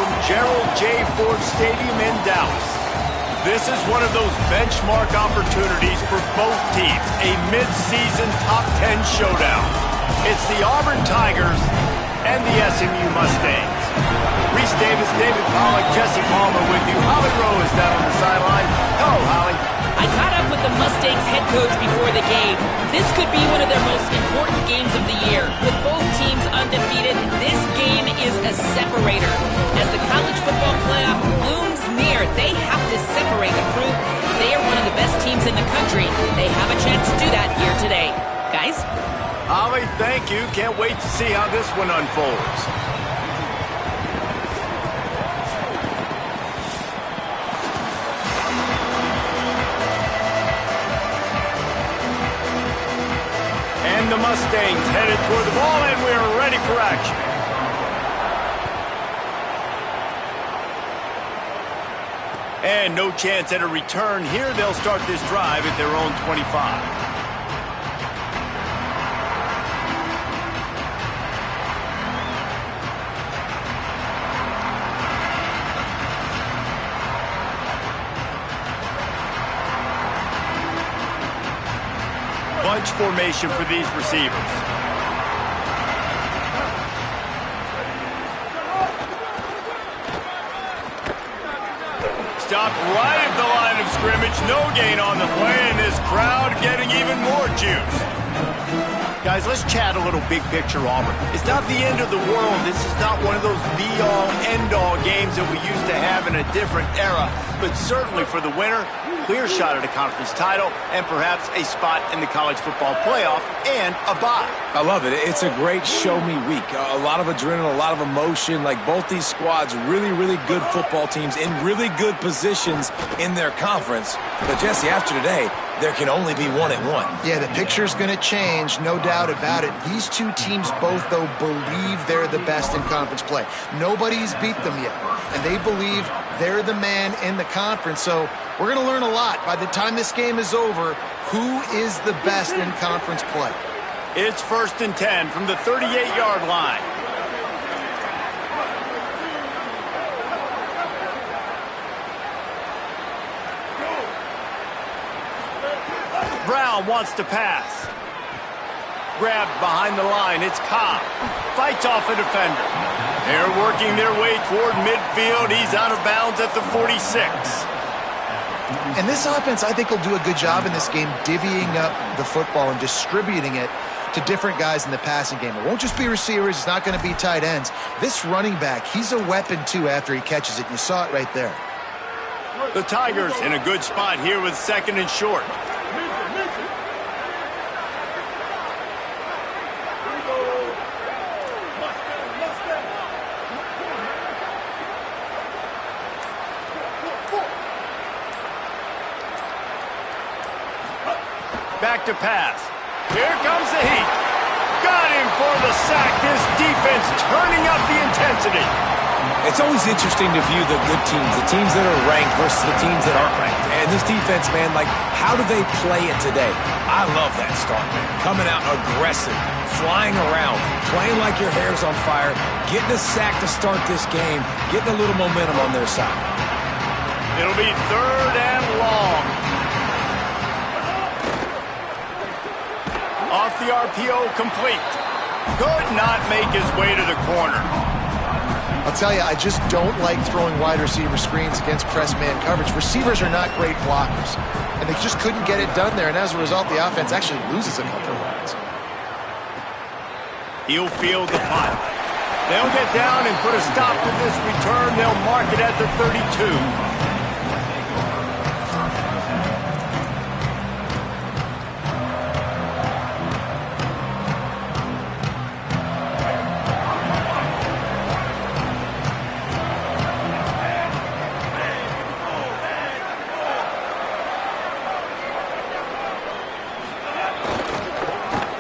from Gerald J. Ford Stadium in Dallas. This is one of those benchmark opportunities for both teams, a mid-season top 10 showdown. It's the Auburn Tigers and the SMU Mustangs. Reese Davis, David Pollack, Jesse Palmer with you. Holly Rowe is down on the sideline. Hello, Holly. I caught up with the Mustangs head coach before the game. This could be one of their most important games of the year. With both teams undefeated, this game is a separator. As the college football playoff looms near, they have to separate and prove they are one of the best teams in the country. They have a chance to do that here today. Guys? Holly, thank you. Can't wait to see how this one unfolds. The Mustangs headed toward the ball, and we're ready for action. And no chance at a return here. They'll start this drive at their own 25. Bunch formation for these receivers. Stopped right at the line of scrimmage. No gain on the play, and this crowd getting even more juice. Guys, let's chat a little big picture Auburn. It's not the end of the world. This is not one of those be-all, end-all games that we used to have in a different era. But certainly for the winner, clear shot at a conference title and perhaps a spot in the college football playoff and a bye. I love it. It's a great show-me week. A lot of adrenaline, a lot of emotion. Like both these squads, really, really good football teams in really good positions in their conference. But Jesse, after today, there can only be one at one. Yeah, the picture's going to change, no doubt about it. These two teams both, though, believe they're the best in conference play. Nobody's beat them yet, and they believe they're the man in the conference. So we're going to learn a lot. By the time this game is over, who is the best in conference play? It's 1st and 10 from the 38-yard line. Brown wants to pass. Grabbed behind the line. It's Cobb. Fights off a defender. They're working their way toward midfield. He's out of bounds at the 46. And this offense, I think, will do a good job in this game divvying up the football and distributing it to different guys in the passing game. It won't just be receivers. It's not going to be tight ends. This running back, he's a weapon, too, after he catches it. You saw it right there. The Tigers in a good spot here with 2nd and short. Back to pass. Here comes the heat. Got him for the sack. This defense turning up the intensity. It's always interesting to view the good teams, the teams that are ranked versus the teams that aren't ranked. And this defense, man, like, how do they play it today? I love that start, man. Coming out aggressive, flying around, playing like your hair's on fire, getting a sack to start this game, getting a little momentum on their side. It'll be 3rd and long. Off the RPO, complete. Could not make his way to the corner. I'll tell you, I just don't like throwing wide receiver screens against press man coverage. Receivers are not great blockers, and they just couldn't get it done there, and as a result, the offense actually loses a couple of yards. He'll field the punt. They'll get down and put a stop to this return. They'll mark it at the 32.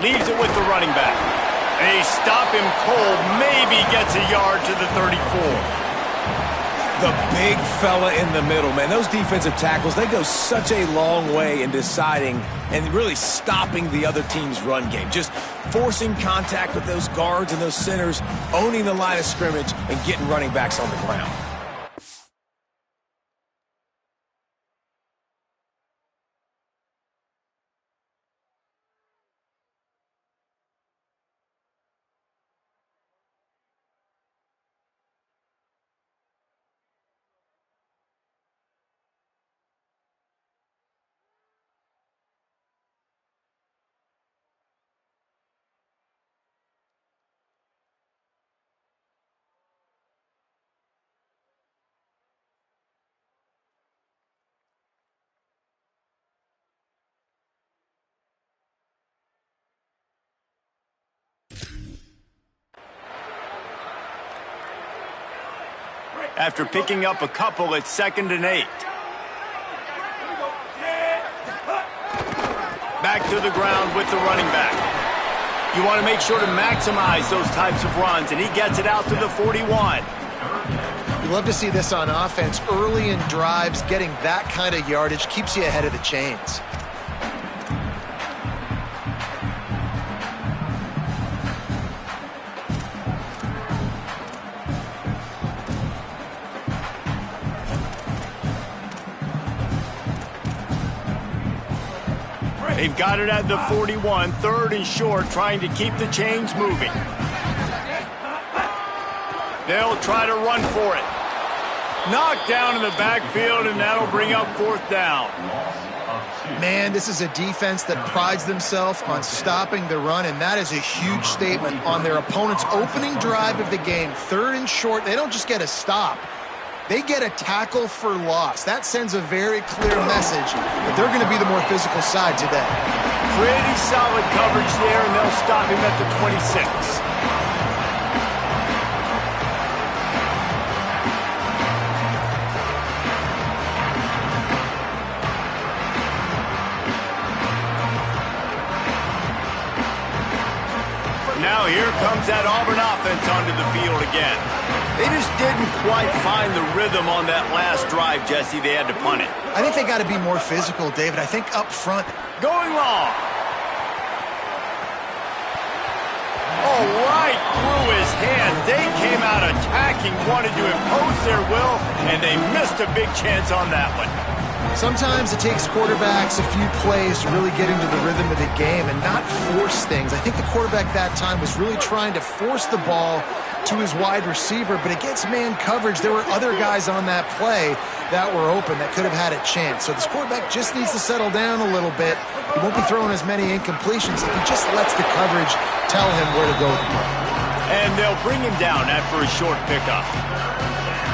Leaves it with the running back. They stop him cold, maybe gets a yard to the 34. The big fella in the middle, man. Those defensive tackles, they go such a long way in deciding and really stopping the other team's run game. Just forcing contact with those guards and those centers, owning the line of scrimmage, and getting running backs on the ground. After picking up a couple, it's 2nd and 8. Back to the ground with the running back. You want to make sure to maximize those types of runs, and he gets it out to the 41. You love to see this on offense. Early in drives, getting that kind of yardage keeps you ahead of the chains. They've got it at the 41, 3rd and short, trying to keep the chains moving. They'll try to run for it. Knocked down in the backfield, and that'll bring up 4th down. Man, this is a defense that prides themselves on stopping the run, and that is a huge statement on their opponent's opening drive of the game. 3rd and short, they don't just get a stop. They get a tackle for loss. That sends a very clear message that they're going to be the more physical side today. Pretty solid coverage there, and they'll stop him at the 26. Now here comes that Auburn offense onto the field again. They just didn't quite find the rhythm on that last drive, Jesse. They had to punt it. I think they got to be more physical, David. I think up front. Going long. Oh, right through his hands. They came out attacking, wanted to impose their will, and they missed a big chance on that one. Sometimes it takes quarterbacks a few plays to really get into the rhythm of the game and not force things. I think the quarterback that time was really trying to force the ball to his wide receiver, but against man coverage, there were other guys on that play that were open that could have had a chance. So this quarterback just needs to settle down a little bit. He won't be throwing as many incompletions if he just lets the coverage tell him where to go with the ball. And they'll bring him down after a short pickup.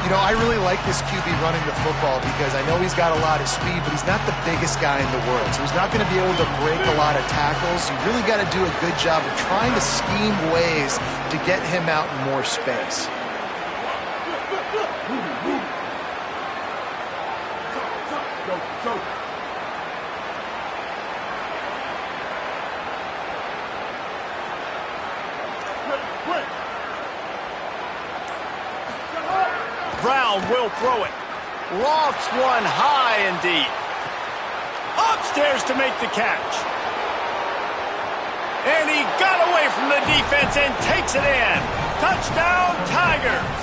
You know, I really like this QB running the football because I know he's got a lot of speed, but he's not the biggest guy in the world. So he's not going to be able to break a lot of tackles. You really got to do a good job of trying to scheme ways to get him out in more space. Brown will throw it. Lofts one high and deep. Upstairs to make the catch. And he got away from the defense and takes it in. Touchdown, Tigers.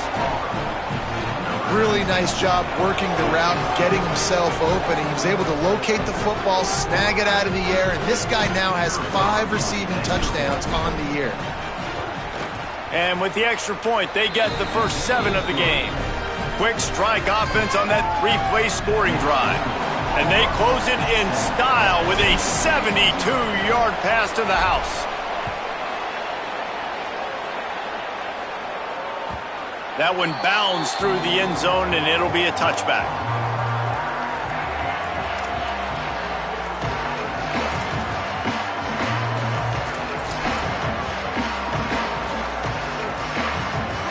Really nice job working the route and getting himself open. He was able to locate the football, snag it out of the air, and this guy now has 5 receiving touchdowns on the year. And with the extra point, they get the first 7 of the game. Quick strike offense on that 3-play scoring drive. And they close it in style with a 72-yard pass to the house. That one bounds through the end zone, and it'll be a touchback.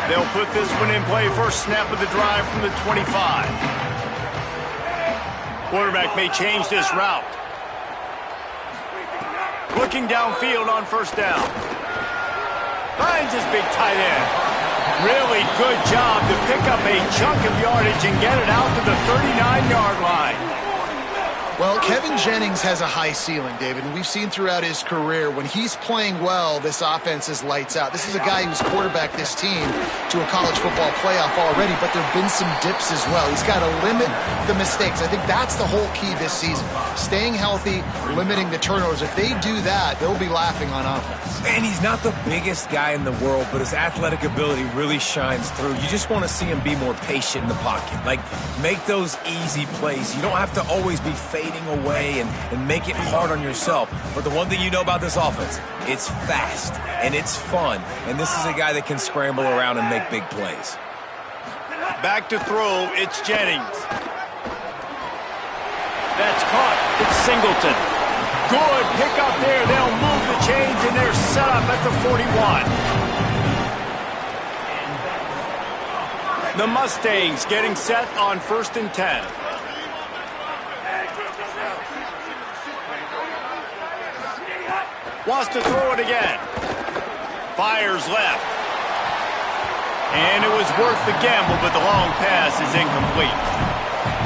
They'll put this one in play. First snap of the drive from the 25. Quarterback may change this route. Looking downfield on first down. Finds his big tight end. Really good job to pick up a chunk of yardage and get it out to the 39-yard line. Well, Kevin Jennings has a high ceiling, David, and we've seen throughout his career when he's playing well, this offense is lights out. This is a guy who's quarterbacked this team to a college football playoff already, but there have been some dips as well. He's got to limit the mistakes. I think that's the whole key this season. Staying healthy, limiting the turnovers. If they do that, they'll be laughing on offense. And he's not the biggest guy in the world, but his athletic ability really shines through. You just want to see him be more patient in the pocket. Like, make those easy plays. You don't have to always be fading away and make it hard on yourself. But the one thing you know about this offense, it's fast and it's fun. And this is a guy that can scramble around and make big plays. Back to throw, it's Jennings. That's caught. It's Singleton. Good pick up there. They'll move the chains, and they're set up at the 41. The Mustangs getting set on 1st and 10. Wants to throw it again. Fires left. And it was worth the gamble, but the long pass is incomplete.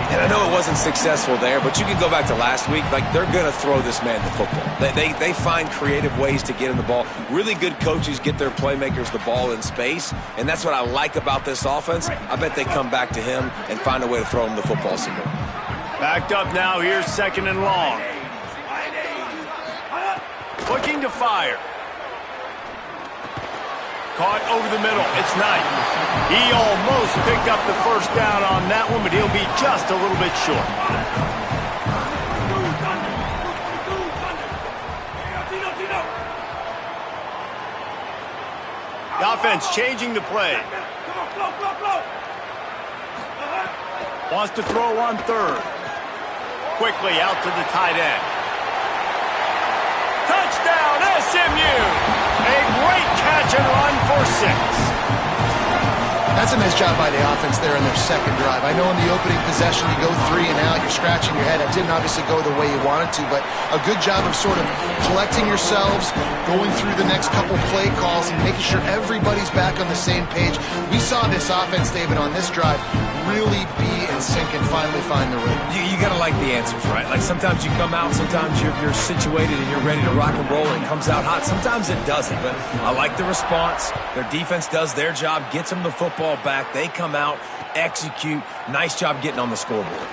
And I know it wasn't successful there, but you can go back to last week. Like, they're going to throw this man the football. They find creative ways to get him the ball. Really good coaches get their playmakers the ball in space, and that's what I like about this offense. I bet they come back to him and find a way to throw him the football some more. Backed up now. Here's 2nd and long. Looking to fire. Caught over the middle. It's Knight. He almost picked up the first down on that one, but he'll be just a little bit short. The offense changing the play. Wants to throw on 3rd. Quickly out to the tight end. Touchdown, SMU! A great catch and run for 6. That's a nice job by the offense there in their second drive. I know in the opening possession you go 3 and out, you're scratching your head. It didn't obviously go the way you wanted to, but a good job of sort of collecting yourselves, going through the next couple play calls and making sure everybody's back on the same page. We saw this offense, David, on this drive really be in sync and finally find the rhythm. You got to like the answers, right? Like, sometimes you come out, sometimes you're situated and you're ready to rock and roll and it comes out hot. Sometimes it doesn't, but I like the response. Their defense does their job, gets them the football back. They come out, execute. Nice job getting on the scoreboard.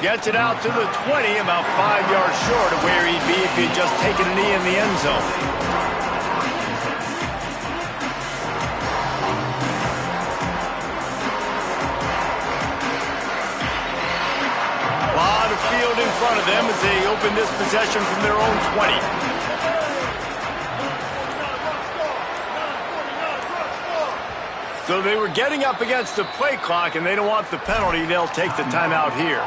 Gets it out to the 20, about 5 yards short of where he'd be if he'd just taken a knee in the end zone. Field in front of them as they open this possession from their own 20. So they were getting up against the play clock, and they don't want the penalty. They'll take the timeout here.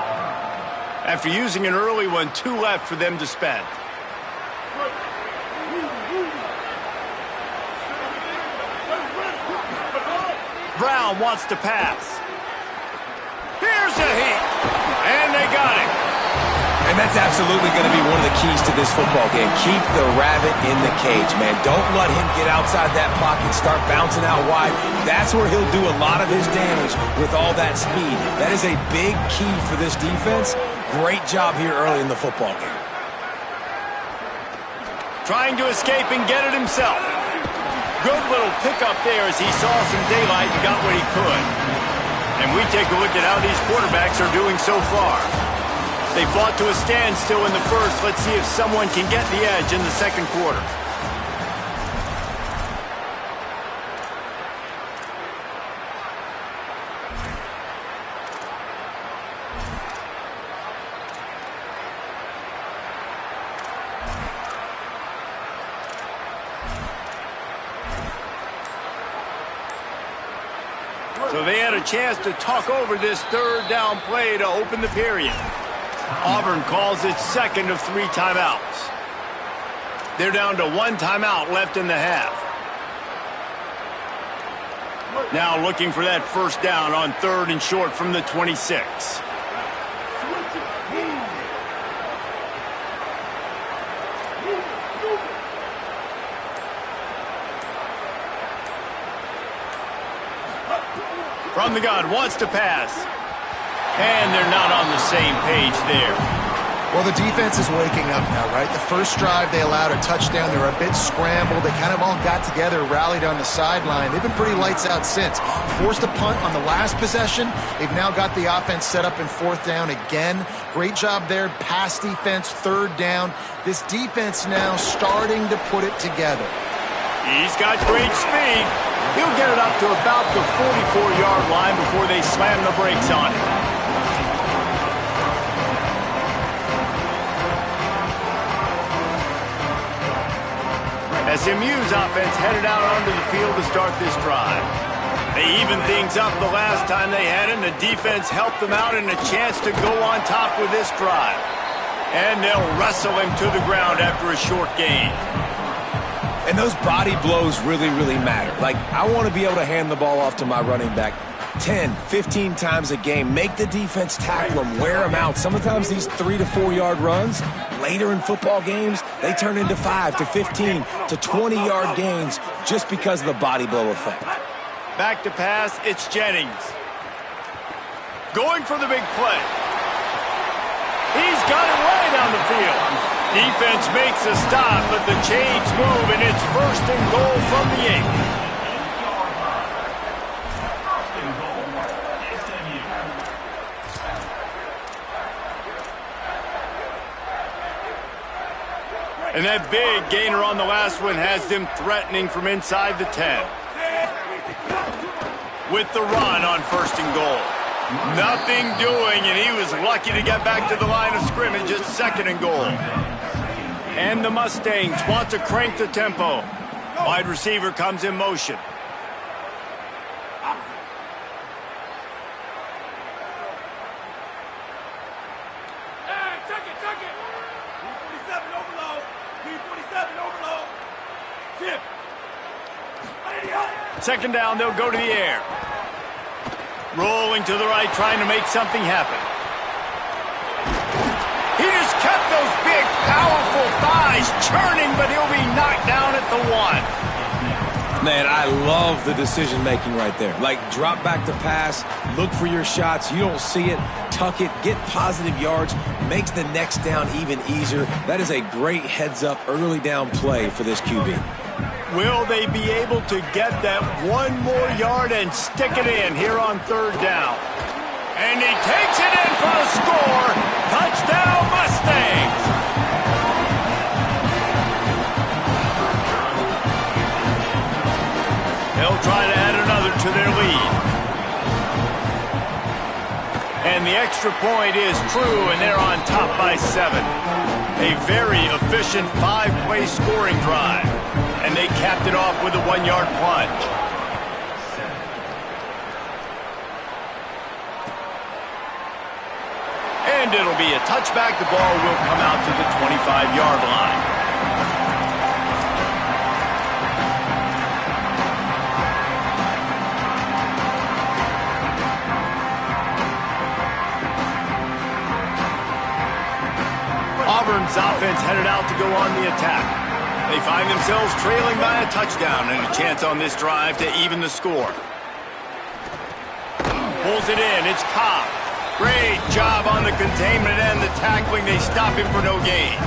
After using an early one, 2 left for them to spend. Brown wants to pass. Here's a hit, and they got it. And that's absolutely going to be one of the keys to this football game. Keep the rabbit in the cage, man. Don't let him get outside that pocket, start bouncing out wide. That's where he'll do a lot of his damage with all that speed. That is a big key for this defense. Great job here early in the football game. Trying to escape and get it himself. Good little pickup there as he saw some daylight and got what he could. And we take a look at how these quarterbacks are doing so far. They fought to a standstill in the first. Let's see if someone can get the edge in the second quarter. So they had a chance to talk over this 3rd down play to open the period. Auburn calls its second of 3 timeouts. They're down to 1 timeout left in the half. Now looking for that first down on 3rd and short from the 26. From the gun, wants to pass. And they're not on the same page there. Well, the defense is waking up now, right? The first drive, they allowed a touchdown. They were a bit scrambled. They kind of all got together, rallied on the sideline. They've been pretty lights out since. Forced a punt on the last possession. They've now got the offense set up in fourth down again. Great job there. Pass defense, third down. This defense now starting to put it together. He's got great speed. He'll get it up to about the 44-yard line before they slam the brakes on him. SMU's offense headed out onto the field to start this drive. They evened things up the last time they had it, and the defense helped them out and a chance to go on top with this drive. And they'll wrestle him to the ground after a short gain. And those body blows really, really matter. Like, I want to be able to hand the ball off to my running back 10, 15 times a game. Make the defense tackle them, wear them out. Sometimes these 3 to 4 yard runs, later in football games, they turn into 5 to 15 to 20-yard gains just because of the body blow effect. Back to pass, it's Jennings. Going for the big play. He's got it way down the field. Defense makes a stop, but the chains move, and it's first and goal from the 8. And that big gainer on the last one has them threatening from inside the 10. With the run on first and goal. Nothing doing, and he was lucky to get back to the line of scrimmage at second and goal. And the Mustangs want to crank the tempo. Wide receiver comes in motion. Hey, check it. B-47 overload. B-47 overload. Chip. Second down, they'll go to the air. Rolling to the right, trying to make something happen. He just kept those big, powerful thighs churning, but he'll be knocked down at the 1. Man, I love the decision-making right there. Like, drop back to pass, look for your shots. You don't see it, tuck it, get positive yards, makes the next down even easier. That is a great heads-up early down play for this QB. Will they be able to get that one more yard and stick it in here on third down? And he takes it in for a score. Touchdown, Mustangs! They'll try to add another to their lead. And the extra point is true, and they're on top by 7. A very efficient 5-play scoring drive. And they capped it off with a 1-yard plunge. And it'll be a touchback. The ball will come out to the 25-yard line. Auburn's offense headed out to go on the attack. They find themselves trailing by a touchdown and a chance on this drive to even the score. Pulls it in. It's Cobb. Great job on the containment and the tackling. They stop him for no gain.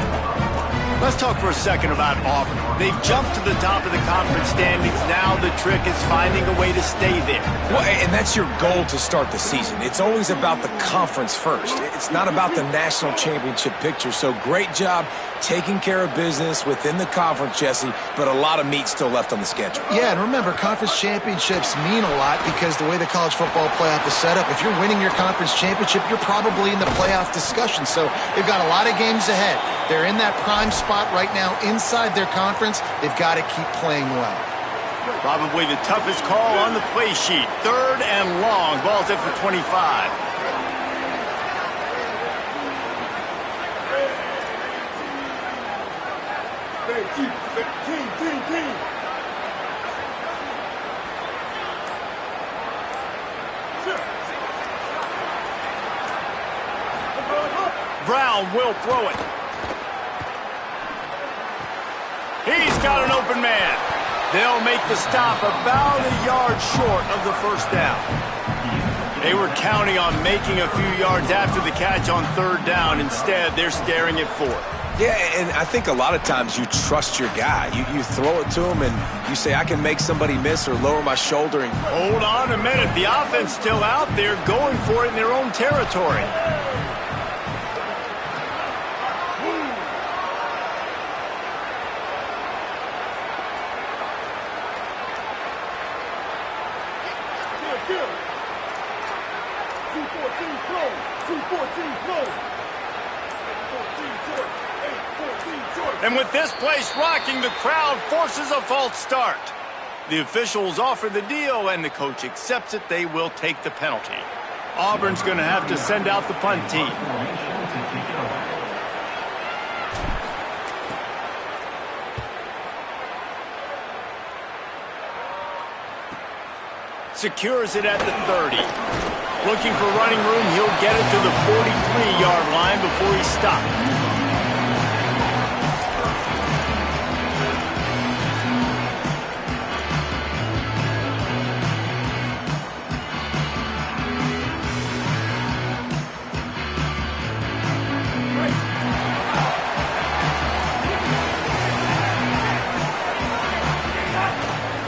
Let's talk for a second about Auburn. They've jumped to the top of the conference standings. Now the trick is finding a way to stay there. Well, and that's your goal to start the season. It's always about the conference first. It's not about the national championship picture. So great job taking care of business within the conference, Jesse, but a lot of meat still left on the schedule. Yeah, and remember, conference championships mean a lot because the way the college football playoff is set up, if you're winning your conference championship, you're probably in the playoff discussion. So they've got a lot of games ahead. They're in that prime spot right now inside their conference. They've got to keep playing well. Probably the toughest call on the play sheet. Third and long. Ball's at the 25. Brown will throw it. He's got an open man. They'll make the stop about a yard short of the first down. They were counting on making a few yards after the catch on third down. Instead, they're staring at fourth. Yeah, and I think a lot of times you trust your guy. You throw it to him and you say, I can make somebody miss or lower my shoulder. And hold on a minute. The offense still out there going for it in their own territory. And with this place rocking, the crowd forces a false start. The officials offer the deal, and the coach accepts it. They will take the penalty. Auburn's going to have to send out the punt team. Secures it at the 30. Looking for running room, he'll get it to the 43-yard line before he's stopped.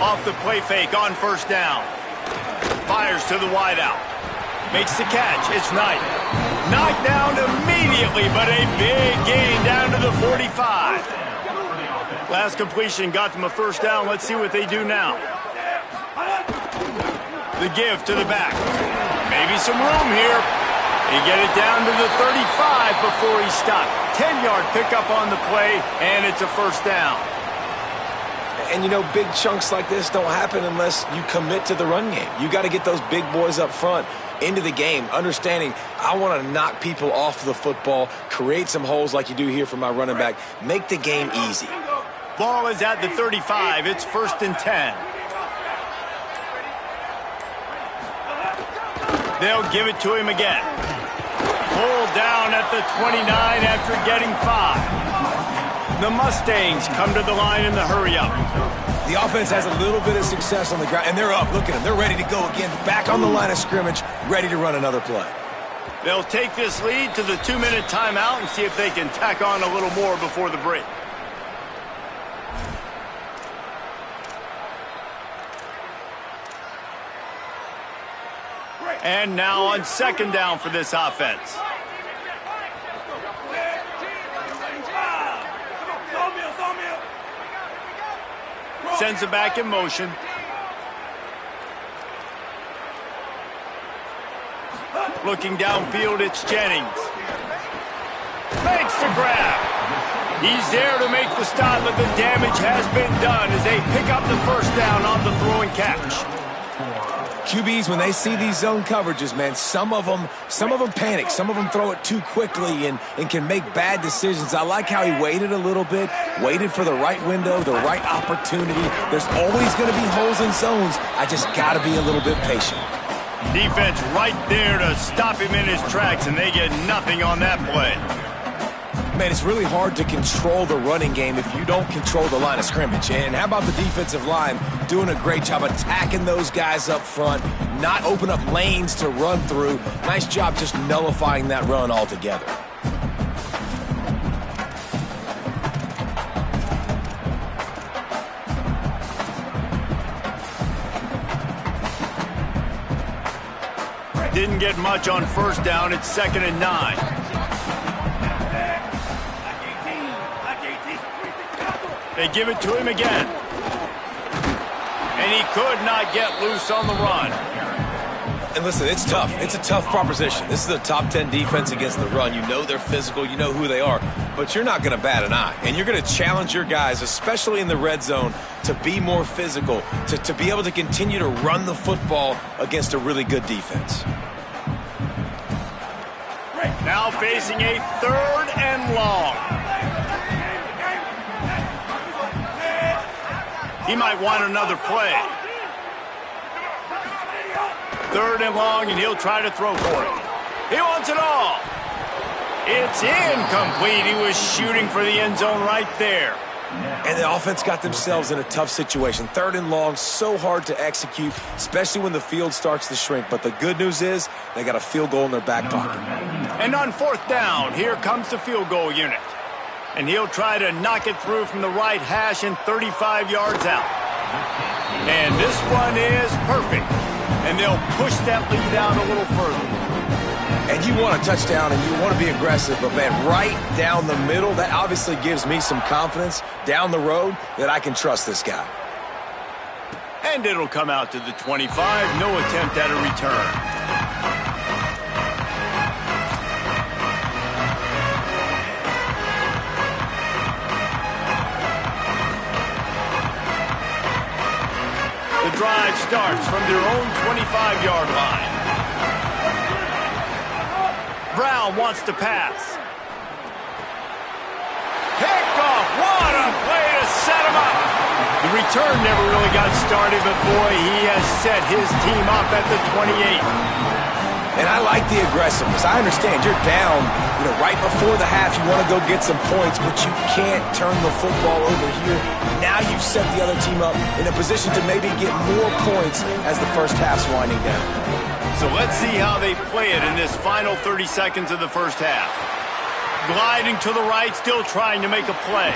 Off the play fake on first down. Fires to the wideout. Makes the catch. It's Knight. Knocked down immediately, but a big gain down to the 45. Last completion got them a first down. Let's see what they do now. The give to the back. Maybe some room here. They get it down to the 35 before he stopped. 10-yard pickup on the play, and it's a first down. And, you know, big chunks like this don't happen unless you commit to the run game. You got to get those big boys up front into the game, understanding I want to knock people off the football, create some holes like you do here for my running back, make the game easy. Ball is at the 35. It's 1st and 10. They'll give it to him again. Pulled down at the 29 after getting 5. The Mustangs come to the line in the hurry-up. The offense has a little bit of success on the ground, and they're up. Look at them. They're ready to go again. Back on the line of scrimmage, ready to run another play. They'll take this lead to the 2-minute timeout and see if they can tack on a little more before the break. And now on second down for this offense. Sends it back in motion. Looking downfield, it's Jennings. Makes the grab. He's there to make the stop, but the damage has been done as they pick up the first down on the throw and catch. QBs, when they see these zone coverages, man, some of them panic. Some of them throw it too quickly and can make bad decisions. I like how he waited a little bit, waited for the right window, the right opportunity. There's always going to be holes in zones. I just got to be a little bit patient. Defense right there to stop him in his tracks, and they get nothing on that play. Man, it's really hard to control the running game if you don't control the line of scrimmage. And how about the defensive line doing a great job attacking those guys up front, not open up lanes to run through. Nice job just nullifying that run altogether. Didn't get much on first down. It's 2nd and 9. They give it to him again. And he could not get loose on the run. And listen, it's tough. It's a tough proposition. This is a top 10 defense against the run. You know they're physical. You know who they are. But you're not going to bat an eye. And you're going to challenge your guys, especially in the red zone, to be more physical, to be able to continue to run the football against a really good defense. Now facing a 3rd and long. He might want another play. 3rd and long, and he'll try to throw for it. He wants it all. It's incomplete. He was shooting for the end zone right there. And the offense got themselves in a tough situation. 3rd and long, so hard to execute, especially when the field starts to shrink. But the good news is they got a field goal in their back pocket. And on 4th down, here comes the field goal unit. And he'll try to knock it through from the right hash and 35 yards out. And this one is perfect. And they'll push that lead out a little further. And you want a touchdown and you want to be aggressive, but man, right down the middle, that obviously gives me some confidence down the road that I can trust this guy. And it'll come out to the 25, no attempt at a return. The drive starts from their own 25-yard line. Brown wants to pass. Kickoff! What a play to set him up! The return never really got started, but boy, he has set his team up at the 28. And I like the aggressiveness. I understand you're down, right before the half. You want to go get some points, but you can't turn the football over here. Now you've set the other team up in a position to maybe get more points as the first half's winding down. So let's see how they play it in this final 30 seconds of the first half. Gliding to the right, still trying to make a play.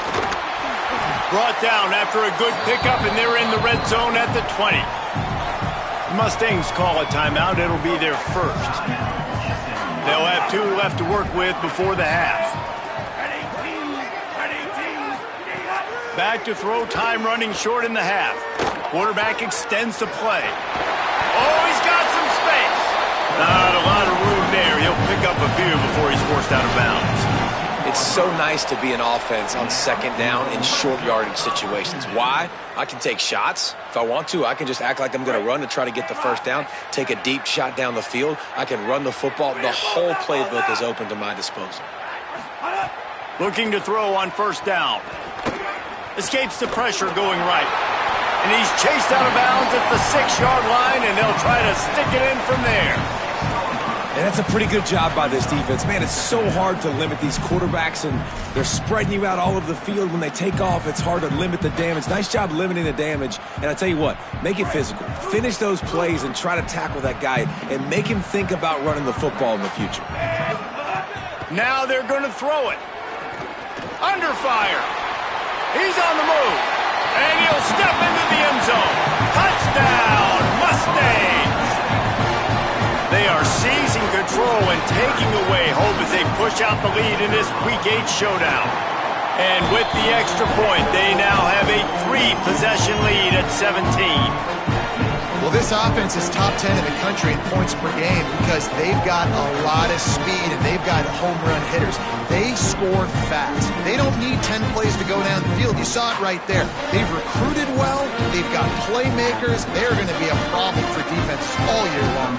Brought down after a good pickup, and they're in the red zone at the 20. The Mustangs call a timeout. It'll be their first. They'll have 2 left to work with before the half. Back to throw, time running short in the half. Quarterback extends the play. Oh, he's got some space. Not a lot of room there. He'll pick up a few before he's forced out of bounds. It's so nice to be an offense on 2nd down in short yardage situations. Why? I can take shots. If I want to, I can just act like I'm going to run to try to get the first down, take a deep shot down the field. I can run the football. The whole playbook is open to my disposal. Looking to throw on 1st down. Escapes the pressure going right. And he's chased out of bounds at the 6-yard line, and they'll try to stick it in from there. And that's a pretty good job by this defense. Man, it's so hard to limit these quarterbacks, and they're spreading you out all over the field. When they take off, it's hard to limit the damage. Nice job limiting the damage. And I tell you what, make it physical. Finish those plays and try to tackle that guy and make him think about running the football in the future. Now they're going to throw it. Under fire. He's on the move. And he'll step into the end zone. Touchdown, Mustangs! They are seizing control and taking away hope as they push out the lead in this Week 8 showdown. And with the extra point, they now have a 3-possession lead at 17. Well, this offense is top 10 in the country in points per game because they've got a lot of speed and they've got home run hitters. They score fast. They don't need 10 plays to go down the field. You saw it right there. They've recruited well. They've got playmakers. They're going to be a problem for defenses all year long.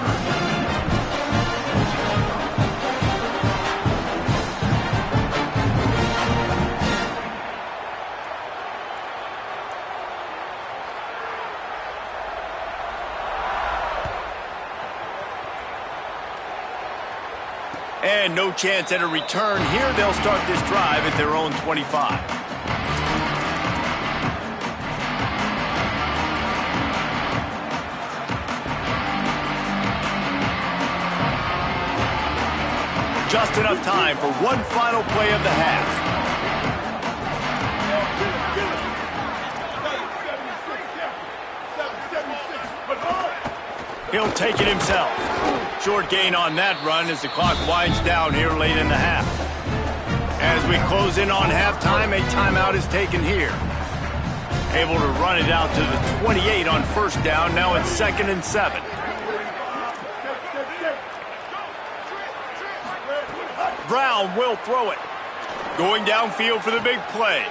And no chance at a return here. They'll start this drive at their own 25. Just enough time for one final play of the half. He'll take it himself. Short gain on that run as the clock winds down here late in the half. As we close in on halftime, a timeout is taken here. Able to run it out to the 28 on 1st down. Now it's 2nd and 7. Brown will throw it. Going downfield for the big play.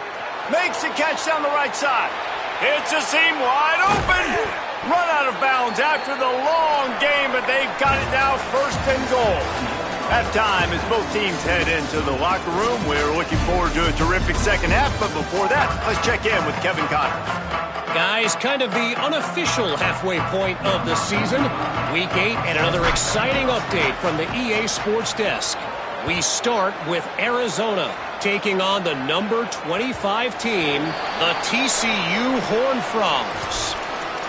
Makes the catch down the right side. It's a seam wide open. Run out of bounds after the long game, but they've got it now 1st and goal. Halftime as both teams head into the locker room. We're looking forward to a terrific second half, but before that, let's check in with Kevin Connors. Guys, kind of the unofficial halfway point of the season. Week 8 and another exciting update from the EA Sports Desk. We start with Arizona, taking on the number 25 team, the TCU Horned Frogs.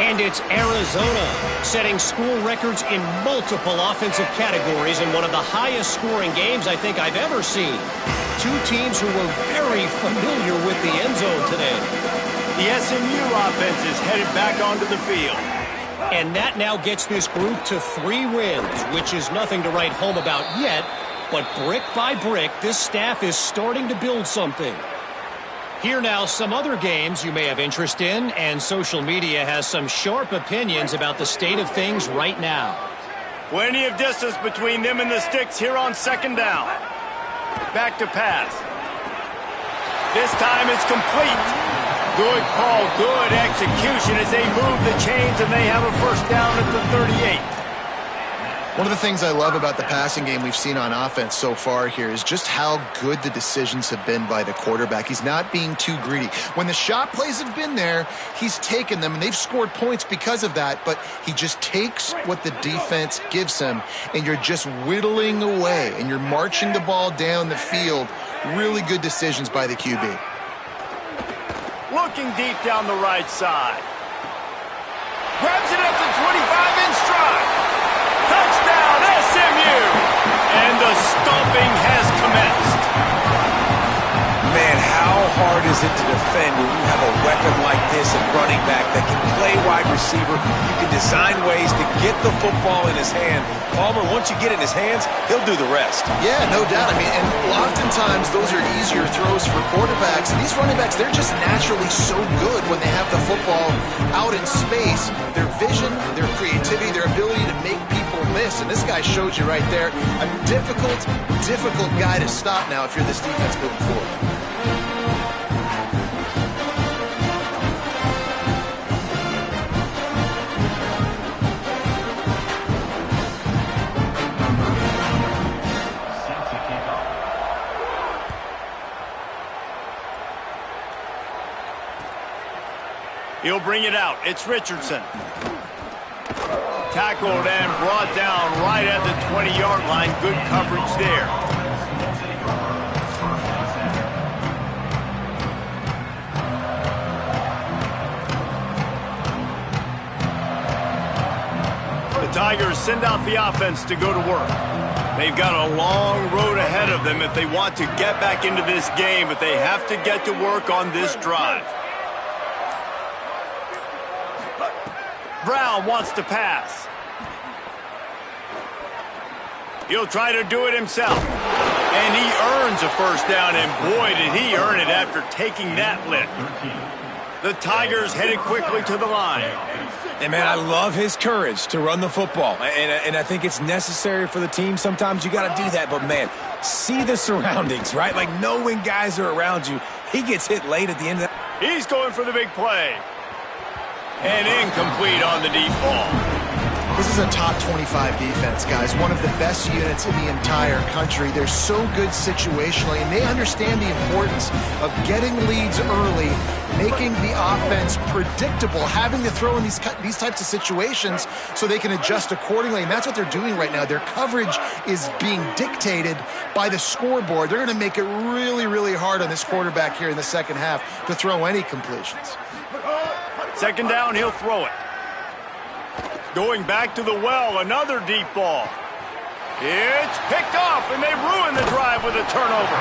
And it's Arizona, setting school records in multiple offensive categories in one of the highest scoring games I think I've ever seen. Two teams who were very familiar with the end zone today. The SMU offense is headed back onto the field. And that now gets this group to 3 wins, which is nothing to write home about yet, but brick by brick, this staff is starting to build something. Here now, some other games you may have interest in, and social media has some sharp opinions about the state of things right now. Plenty of distance between them and the sticks here on second down. Back to pass. This time it's complete. Good call, good execution as they move the chains and they have a first down at the 38. One of the things I love about the passing game we've seen on offense so far here is just how good the decisions have been by the quarterback. He's not being too greedy. When the shot plays have been there, he's taken them, and they've scored points because of that, but he just takes what the defense gives him, and you're just whittling away, and you're marching the ball down the field. Really good decisions by the QB. Looking deep down the right side. Grabs it up to 25 in stride. Touchdown, SMU! And the stomping has commenced. Man, how hard is it to defend when you have a weapon like this at running back that can play wide receiver? You can design ways to get the football in his hand. Palmer, once you get it in his hands, he'll do the rest. Yeah, no doubt. I mean, and oftentimes those are easier throws for quarterbacks. And these running backs, they're just naturally so good when they have the football out in space. Their vision, their creativity, their ability to make people miss. And this guy showed you right there. A difficult guy to stop now if you're this defense moving forward. He'll bring it out. It's Richardson. Tackled and brought down right at the 20-yard line. Good coverage there. The Tigers send out the offense to go to work. They've got a long road ahead of them if they want to get back into this game, but they have to get to work on this drive. Brown wants to pass. He'll try to do it himself. And he earns a first down, and boy, did he earn it after taking that lick. The Tigers headed quickly to the line. And, man, I love his courage to run the football. And I think it's necessary for the team. Sometimes you got to do that. But, man, see the surroundings, right? Like, know when guys are around you. He gets hit late at the end of that. He's going for the big play. And incomplete on the deep ball. This is a top 25 defense, guys. One of the best units in the entire country. They're so good situationally, and they understand the importance of getting leads early, making the offense predictable, having to throw in these types of situations so they can adjust accordingly. And that's what they're doing right now. Their coverage is being dictated by the scoreboard. They're going to make it really, really hard on this quarterback here in the second half to throw any completions. Second down, he'll throw it. Going back to the well, another deep ball. It's picked off, and they ruined the drive with a turnover.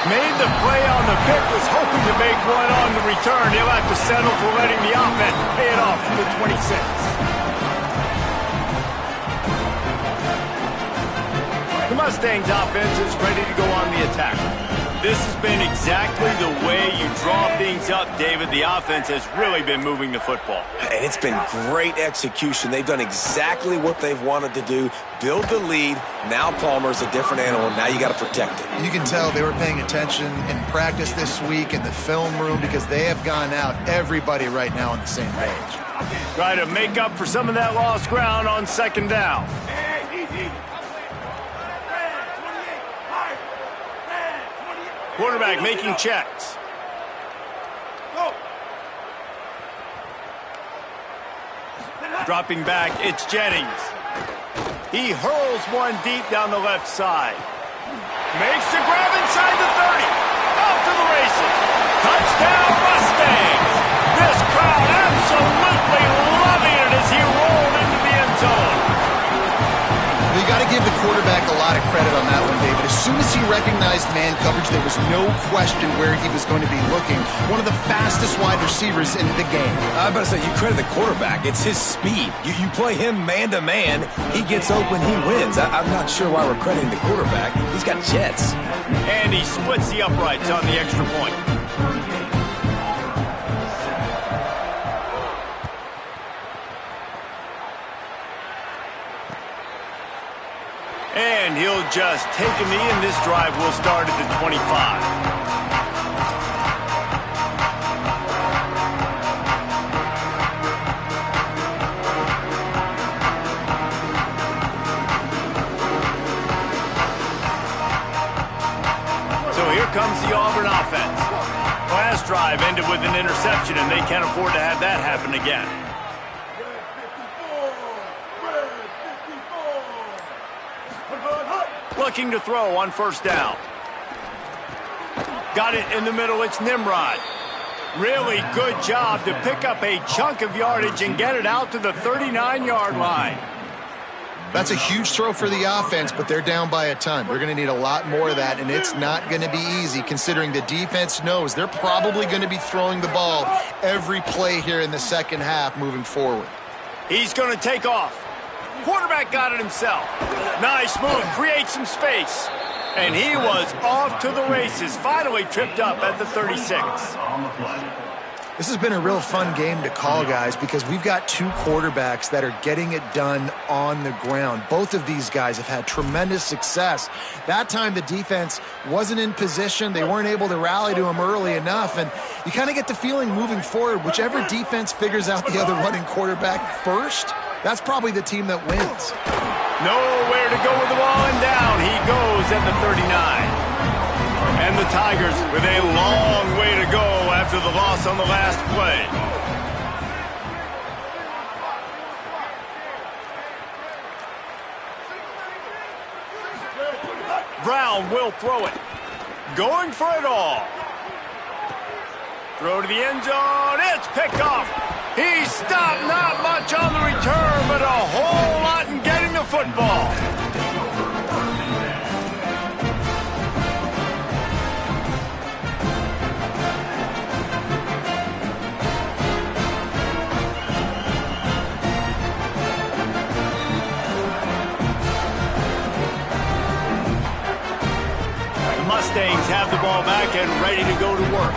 Made the play on the pick, was hoping to make one on the return. He'll have to settle for letting the offense pay it off to the 26. The Mustangs offense is ready to go on the attack. This has been exactly the way you draw things up, David. The offense has really been moving the football. And it's been great execution. They've done exactly what they've wanted to do. Build the lead. Now Palmer's a different animal. Now you got to protect it. You can tell they were paying attention in practice this week in the film room because they have gone out, everybody right now on the same page. Try to make up for some of that lost ground on second down. Quarterback making checks. Dropping back, it's Jennings. He hurls one deep down the left side. Makes the grab inside the 30. Off to the races. Touchdown, Mustangs. This crowd absolutely loving it as he rolled into the end zone. You got to give the quarterback a lot of credit on that one, David. As soon as he recognized man coverage, there was no question where he was going to be looking. One of the fastest wide receivers in the game. I was about to say, you credit the quarterback. It's his speed. You play him man-to-man, he gets open, he wins. I'm not sure why we're crediting the quarterback. He's got jets. And he splits the uprights on the extra point. And he'll just take a knee, and this drive will start at the 25. So here comes the Auburn offense. Last drive ended with an interception, and they can't afford to have that happen again. Looking to throw on first down. Got it in the middle. It's Nimrod. Really good job to pick up a chunk of yardage and get it out to the 39-yard line. That's a huge throw for the offense, but they're down by a ton. They're going to need a lot more of that, and it's not going to be easy considering the defense knows they're probably going to be throwing the ball every play here in the second half moving forward. He's going to take off. Quarterback got it himself. Nice move, creates some space. And he was off to the races, finally tripped up at the 36. This has been a real fun game to call, guys, because we've got two quarterbacks that are getting it done on the ground. Both of these guys have had tremendous success. That time the defense wasn't in position. They weren't able to rally to him early enough, and you kind of get the feeling moving forward, whichever defense figures out the other running quarterback first, that's probably the team that wins. Nowhere to go with the ball, and down he goes at the 39. And the Tigers with a long way to go after the loss on the last play. Brown will throw it. Going for it all. Throw to the end zone. It's picked off. He stopped, not much on the return, but a whole lot in getting the football. The Mustangs have the ball back and ready to go to work.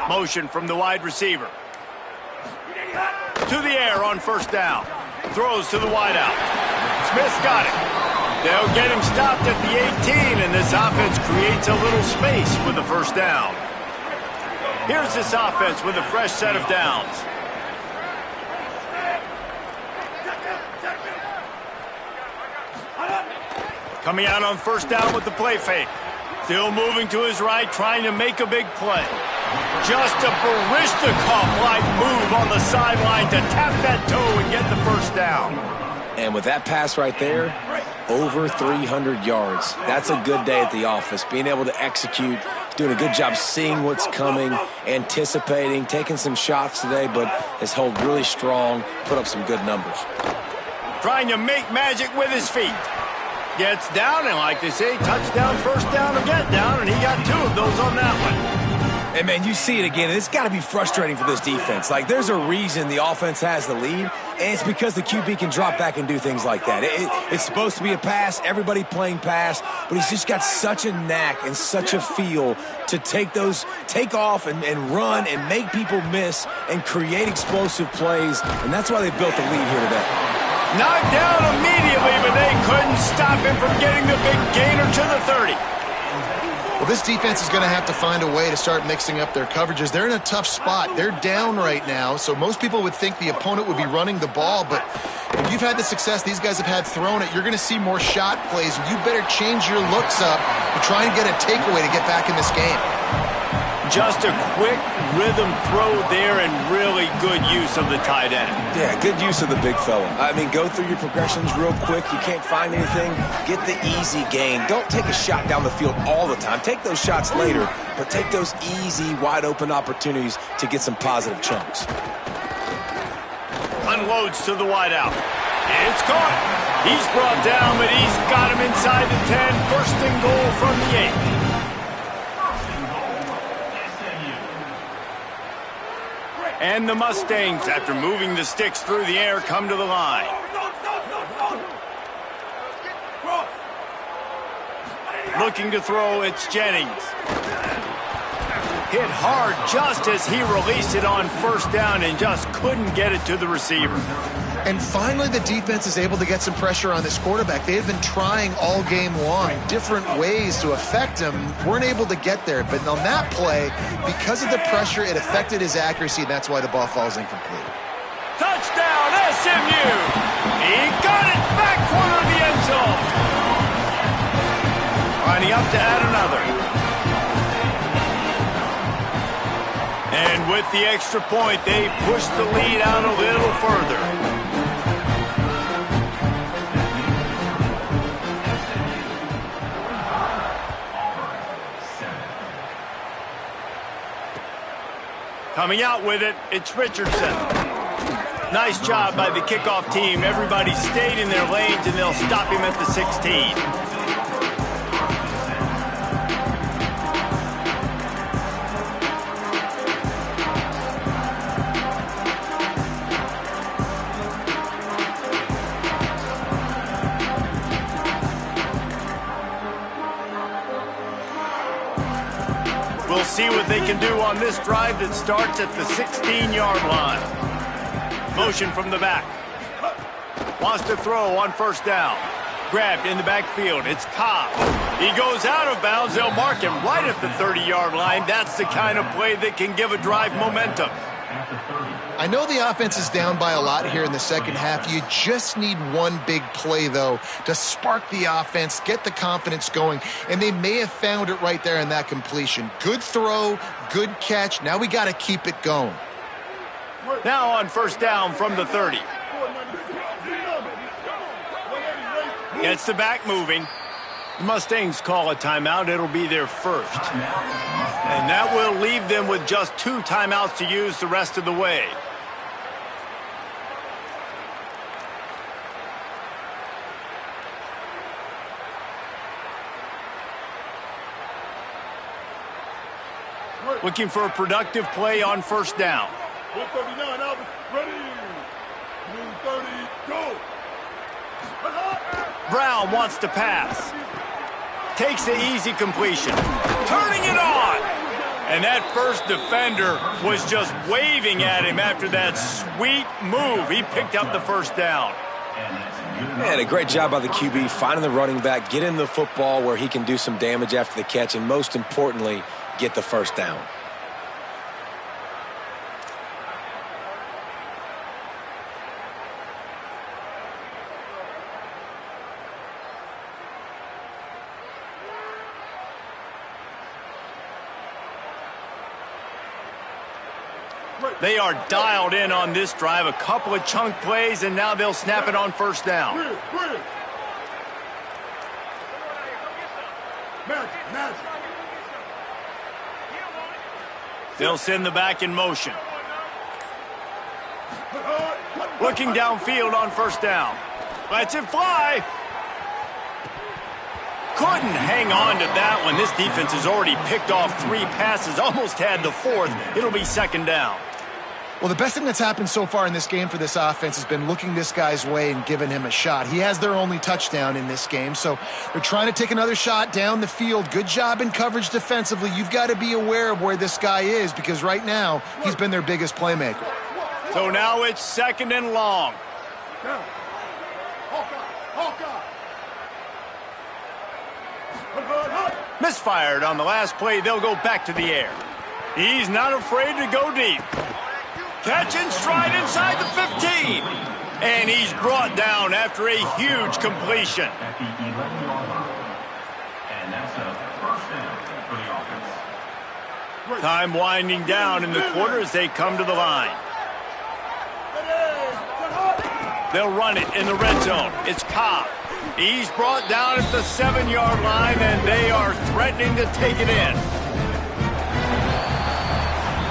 Motion from the wide receiver. To the air on first down. Throws to the wideout. Smith's got it. They'll get him stopped at the 18, and this offense creates a little space with the first down. Here's this offense with a fresh set of downs. Coming out on first down with the play fake. Still moving to his right, trying to make a big play. Just a Barishnikov-like move on the sideline to tap that toe and get the first down. And with that pass right there, over 300 yards. That's a good day at the office. Being able to execute, doing a good job seeing what's coming, anticipating, taking some shots today, but has held really strong, put up some good numbers. Trying to make magic with his feet. Gets down, and like they say, touchdown, first down, or get down, and he got two of those on that one. And, man, you see it again. It's got to be frustrating for this defense. Like, there's a reason the offense has the lead, and it's because the QB can drop back and do things like that. It's supposed to be a pass, everybody playing pass, but he's just got such a knack and such a feel to take off and run and make people miss and create explosive plays, and that's why they built the lead here today. Knocked down immediately, but they couldn't stop him from getting the big gainer to the 30. Well, this defense is going to have to find a way to start mixing up their coverages. They're in a tough spot. They're down right now, so most people would think the opponent would be running the ball, but when you've had the success these guys have had throwing it, you're going to see more shot plays, and you better change your looks up to try and get a takeaway to get back in this game. Just a quick rhythm throw there and really good use of the tight end. Yeah, good use of the big fella. I mean, go through your progressions real quick. You can't find anything. Get the easy gain. Don't take a shot down the field all the time. Take those shots later, but take those easy, wide-open opportunities to get some positive chunks. Unloads to the wideout. It's caught. He's brought down, but he's got him inside the 10. First and goal from the 8. And the Mustangs, after moving the sticks through the air, come to the line. Looking to throw, it's Jennings. Hit hard just as he released it on first down and just couldn't get it to the receiver. And finally, the defense is able to get some pressure on this quarterback. They had been trying all game long, different ways to affect him. Weren't able to get there. But on that play, because of the pressure, it affected his accuracy. That's why the ball falls incomplete. Touchdown, SMU! He got it back corner of the end zone. Lining up to add another. And with the extra point, they push the lead out a little further. Coming out with it, it's Richardson. Nice job by the kickoff team. Everybody stayed in their lanes, and they'll stop him at the 16. We'll see what they can do on this drive that starts at the 16-yard line. Motion from the back. Wants to throw on first down. Grabbed in the backfield. It's Cobb. He goes out of bounds. They'll mark him right at the 30-yard line. That's the kind of play that can give a drive momentum. I know the offense is down by a lot here in the second half. You just need one big play, though, to spark the offense, get the confidence going, and they may have found it right there in that completion. Good throw, good catch. Now we got to keep it going. Now on first down from the 30. Gets the back moving. The Mustangs call a timeout. It'll be their first. And that will leave them with just 2 timeouts to use the rest of the way. Looking for a productive play on first down. 139, Albert, ready. 30, go. Brown wants to pass. Takes the easy completion. Turning it on. And that first defender was just waving at him after that sweet move. He picked up the first down. Man, a great job by the QB finding the running back, getting the football where he can do some damage after the catch, and most importantly, get the first down. They are dialed in on this drive. A couple of chunk plays, and now they'll snap it on first down. They'll send the back in motion. Looking downfield on first down. Lets it fly. Couldn't hang on to that one. This defense has already picked off 3 passes, almost had the 4th. It'll be second down. Well, the best thing that's happened so far in this game for this offense has been looking this guy's way and giving him a shot. He has their only touchdown in this game, so they're trying to take another shot down the field. Good job in coverage defensively. You've got to be aware of where this guy is because right now he's been their biggest playmaker. So now it's second and long. Misfired on the last play. They'll go back to the air. He's not afraid to go deep. Catch and stride inside the 15. And he's brought down after a huge completion. Time winding down in the quarter as they come to the line. They'll run it in the red zone. It's Cobb. He's brought down at the 7-yard line, and they are threatening to take it in.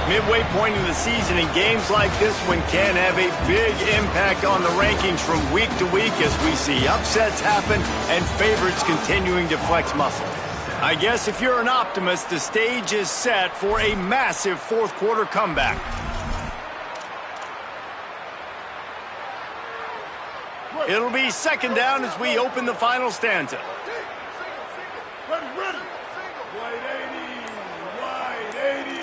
Midway point in the season, in games like this one can have a big impact on the rankings from week to week as we see upsets happen and favorites continuing to flex muscle. I guess if you're an optimist, the stage is set for a massive fourth-quarter comeback. It'll be second down as we open the final stanza. Ready, ready. Wide 80.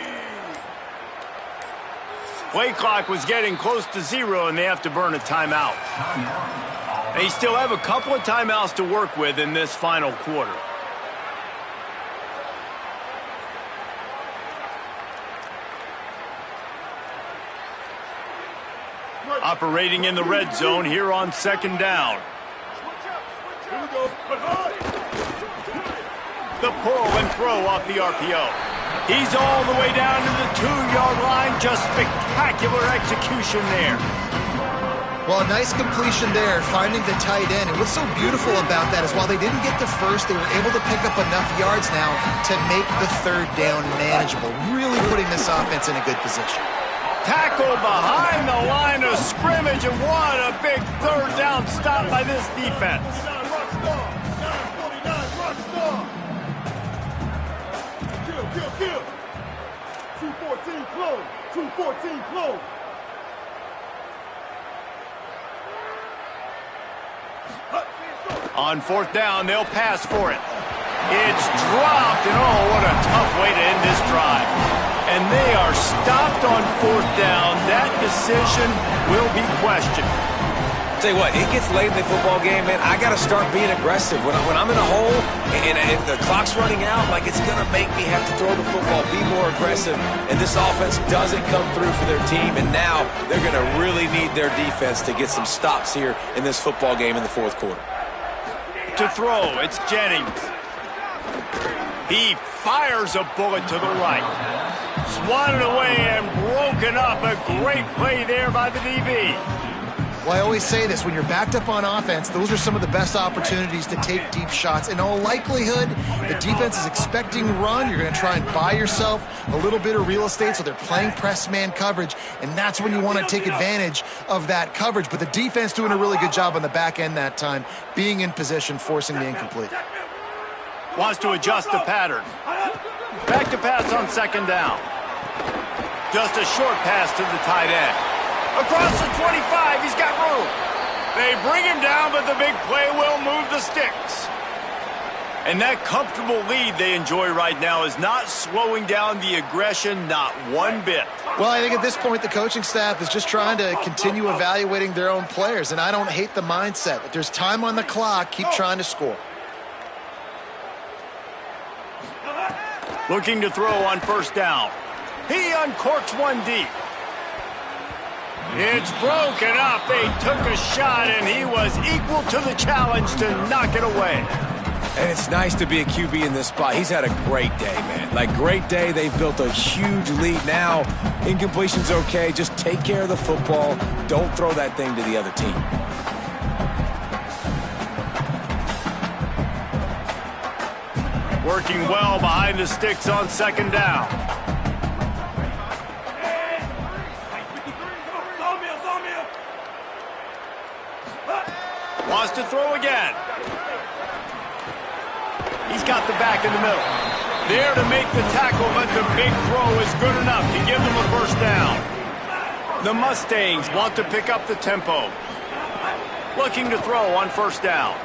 Play clock was getting close to 0, and they have to burn a timeout. They still have a couple of timeouts to work with in this final quarter. Operating in the red zone here on second down. Here we go. The pull and throw off the RPO. He's all the way down to the 2-yard line. Just spectacular execution there. Well, a nice completion there, finding the tight end. And what's so beautiful about that is while they didn't get the first, they were able to pick up enough yards now to make the third down manageable. Really putting this offense in a good position. Tackle behind the line of scrimmage, and what a big third down stop by this defense. 949 Rockstar. Kill. 214 close. 214 close. On fourth down, they'll pass for it. It's dropped, and oh, what a tough way to end this drive. And they are stopped on fourth down. That decision will be questioned. Tell you what, it gets late in the football game, man. I got to start being aggressive. When I'm in a hole and the clock's running out, like it's going to make me have to throw the football, be more aggressive. And this offense doesn't come through for their team. And now they're going to really need their defense to get some stops here in this football game in the fourth quarter. To throw, it's Jennings. He fires a bullet to the right. Swatted away and broken up. A great play there by the DB. Well, I always say this, when you're backed up on offense, those are some of the best opportunities to take deep shots. In all likelihood, the defense is expecting run. You're going to try and buy yourself a little bit of real estate, so they're playing press man coverage, and that's when you want to take advantage of that coverage. But the defense doing a really good job on the back end that time, being in position, forcing the incomplete. Wants to adjust the pattern. Back to pass on second down. Just a short pass to the tight end. Across the 25, he's got room. They bring him down, but the big play will move the sticks. And that comfortable lead they enjoy right now is not slowing down the aggression, not one bit. Well, I think at this point the coaching staff is just trying to continue evaluating their own players, and I don't hate the mindset. If there's time on the clock, keep trying to score. Looking to throw on first down. He uncorks one deep. It's broken up. They took a shot, and he was equal to the challenge to knock it away. And it's nice to be a QB in this spot. He's had a great day, man. Like, great day. They've built a huge lead now. Incompletion's okay. Just take care of the football. Don't throw that thing to the other team. Working well behind the sticks on second down. Wants to throw again. He's got the back in the middle. There to make the tackle, but the big throw is good enough to give them a first down. The Mustangs want to pick up the tempo. Looking to throw on first down.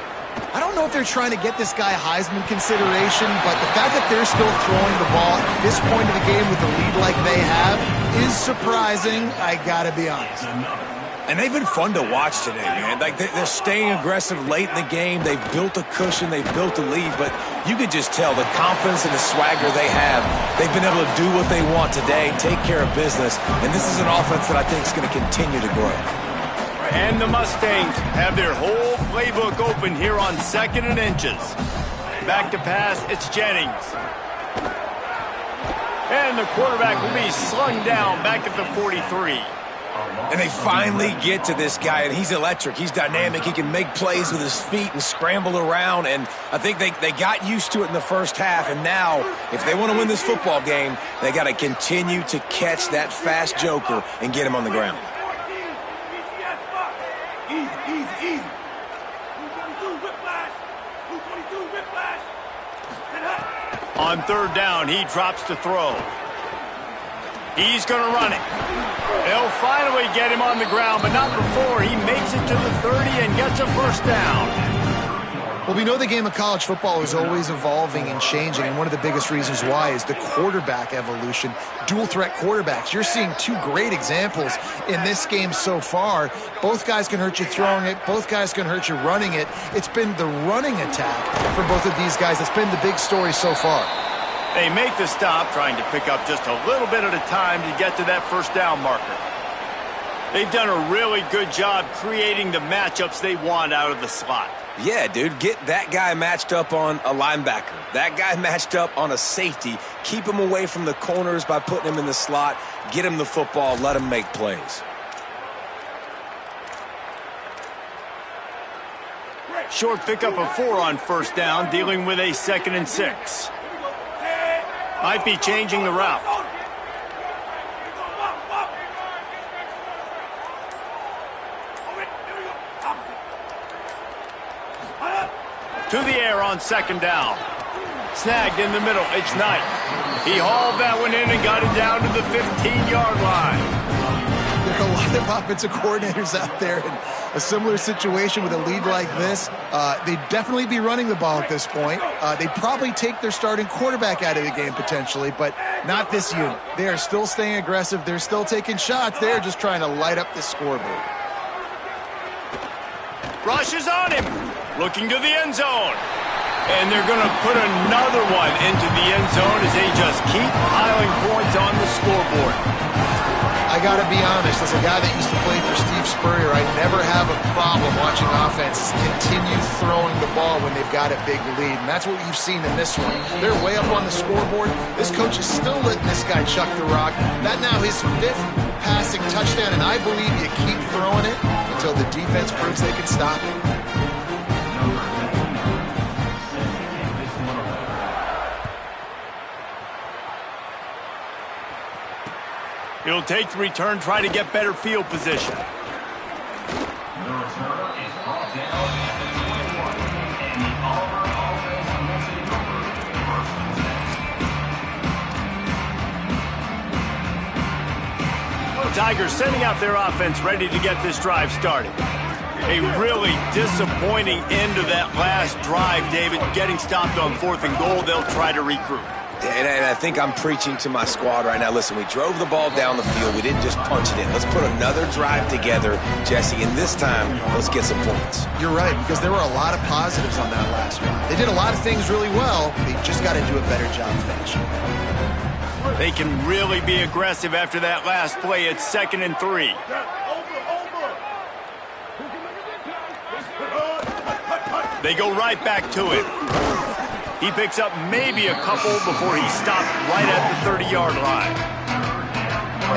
I don't know if they're trying to get this guy Heisman consideration, but the fact that they're still throwing the ball at this point of the game with a lead like they have is surprising, I gotta be honest. And they've been fun to watch today, man. Like, they're staying aggressive late in the game. They've built a cushion. They've built a lead. But you could just tell the confidence and the swagger they have. They've been able to do what they want today, take care of business. And this is an offense that I think is going to continue to grow. And the Mustangs have their whole playbook open here on second and inches. Back to pass, it's Jennings. And the quarterback will be slung down back at the 43. And they finally get to this guy, and he's electric. He's dynamic. He can make plays with his feet and scramble around, and I think they got used to it in the first half, and now, if they want to win this football game, they got to continue to catch that fast joker and get him on the ground. Easy. 222 whiplash. 222 whiplash. On third down, he drops to throw. He's going to run it. They'll finally get him on the ground, but not before he makes it to the 30 and gets a first down. Well, we know the game of college football is always evolving and changing, and one of the biggest reasons why is the quarterback evolution, dual-threat quarterbacks. You're seeing two great examples in this game so far. Both guys can hurt you throwing it. Both guys can hurt you running it. It's been the running attack for both of these guys that's been the big story so far. They make the stop, trying to pick up just a little bit at a time to get to that first down marker. They've done a really good job creating the matchups they want out of the slot. Yeah, dude, get that guy matched up on a linebacker. That guy matched up on a safety. Keep him away from the corners by putting him in the slot. Get him the football. Let him make plays. Short pickup of 4 on first down, dealing with a 2nd and 6. Might be changing the route. To the air on 2nd down. Snagged in the middle. It's Knight. He hauled that one in and got it down to the 15-yard line. There are a lot of offensive coordinators out there in a similar situation with a lead like this. They'd definitely be running the ball at this point. They'd probably take their starting quarterback out of the game potentially, but not this unit. They are still staying aggressive. They're still taking shots. They're just trying to light up the scoreboard. Rush is on him. Looking to the end zone. And they're going to put another one into the end zone as they just keep piling points on the scoreboard. I got to be honest, as a guy that used to play for Steve Spurrier, I never have a problem watching offenses continue throwing the ball when they've got a big lead. And that's what you've seen in this one. They're way up on the scoreboard. This coach is still letting this guy chuck the rock. That now his 5th passing touchdown, and I believe you keep throwing it until the defense proves they can stop it. He'll take the return, try to get better field position. Tigers sending out their offense ready to get this drive started. A really disappointing end to that last drive, David. Getting stopped on 4th and goal, they'll try to regroup. And I think I'm preaching to my squad right now. Listen, we drove the ball down the field. We didn't just punch it in. Let's put another drive together, Jesse, and this time, let's get some points. You're right, because there were a lot of positives on that last drive. They did a lot of things really well. They just got to do a better job finishing. They can really be aggressive after that last play. It's 2nd and 3. They go right back to it. He picks up maybe a couple before he stopped right at the 30-yard line.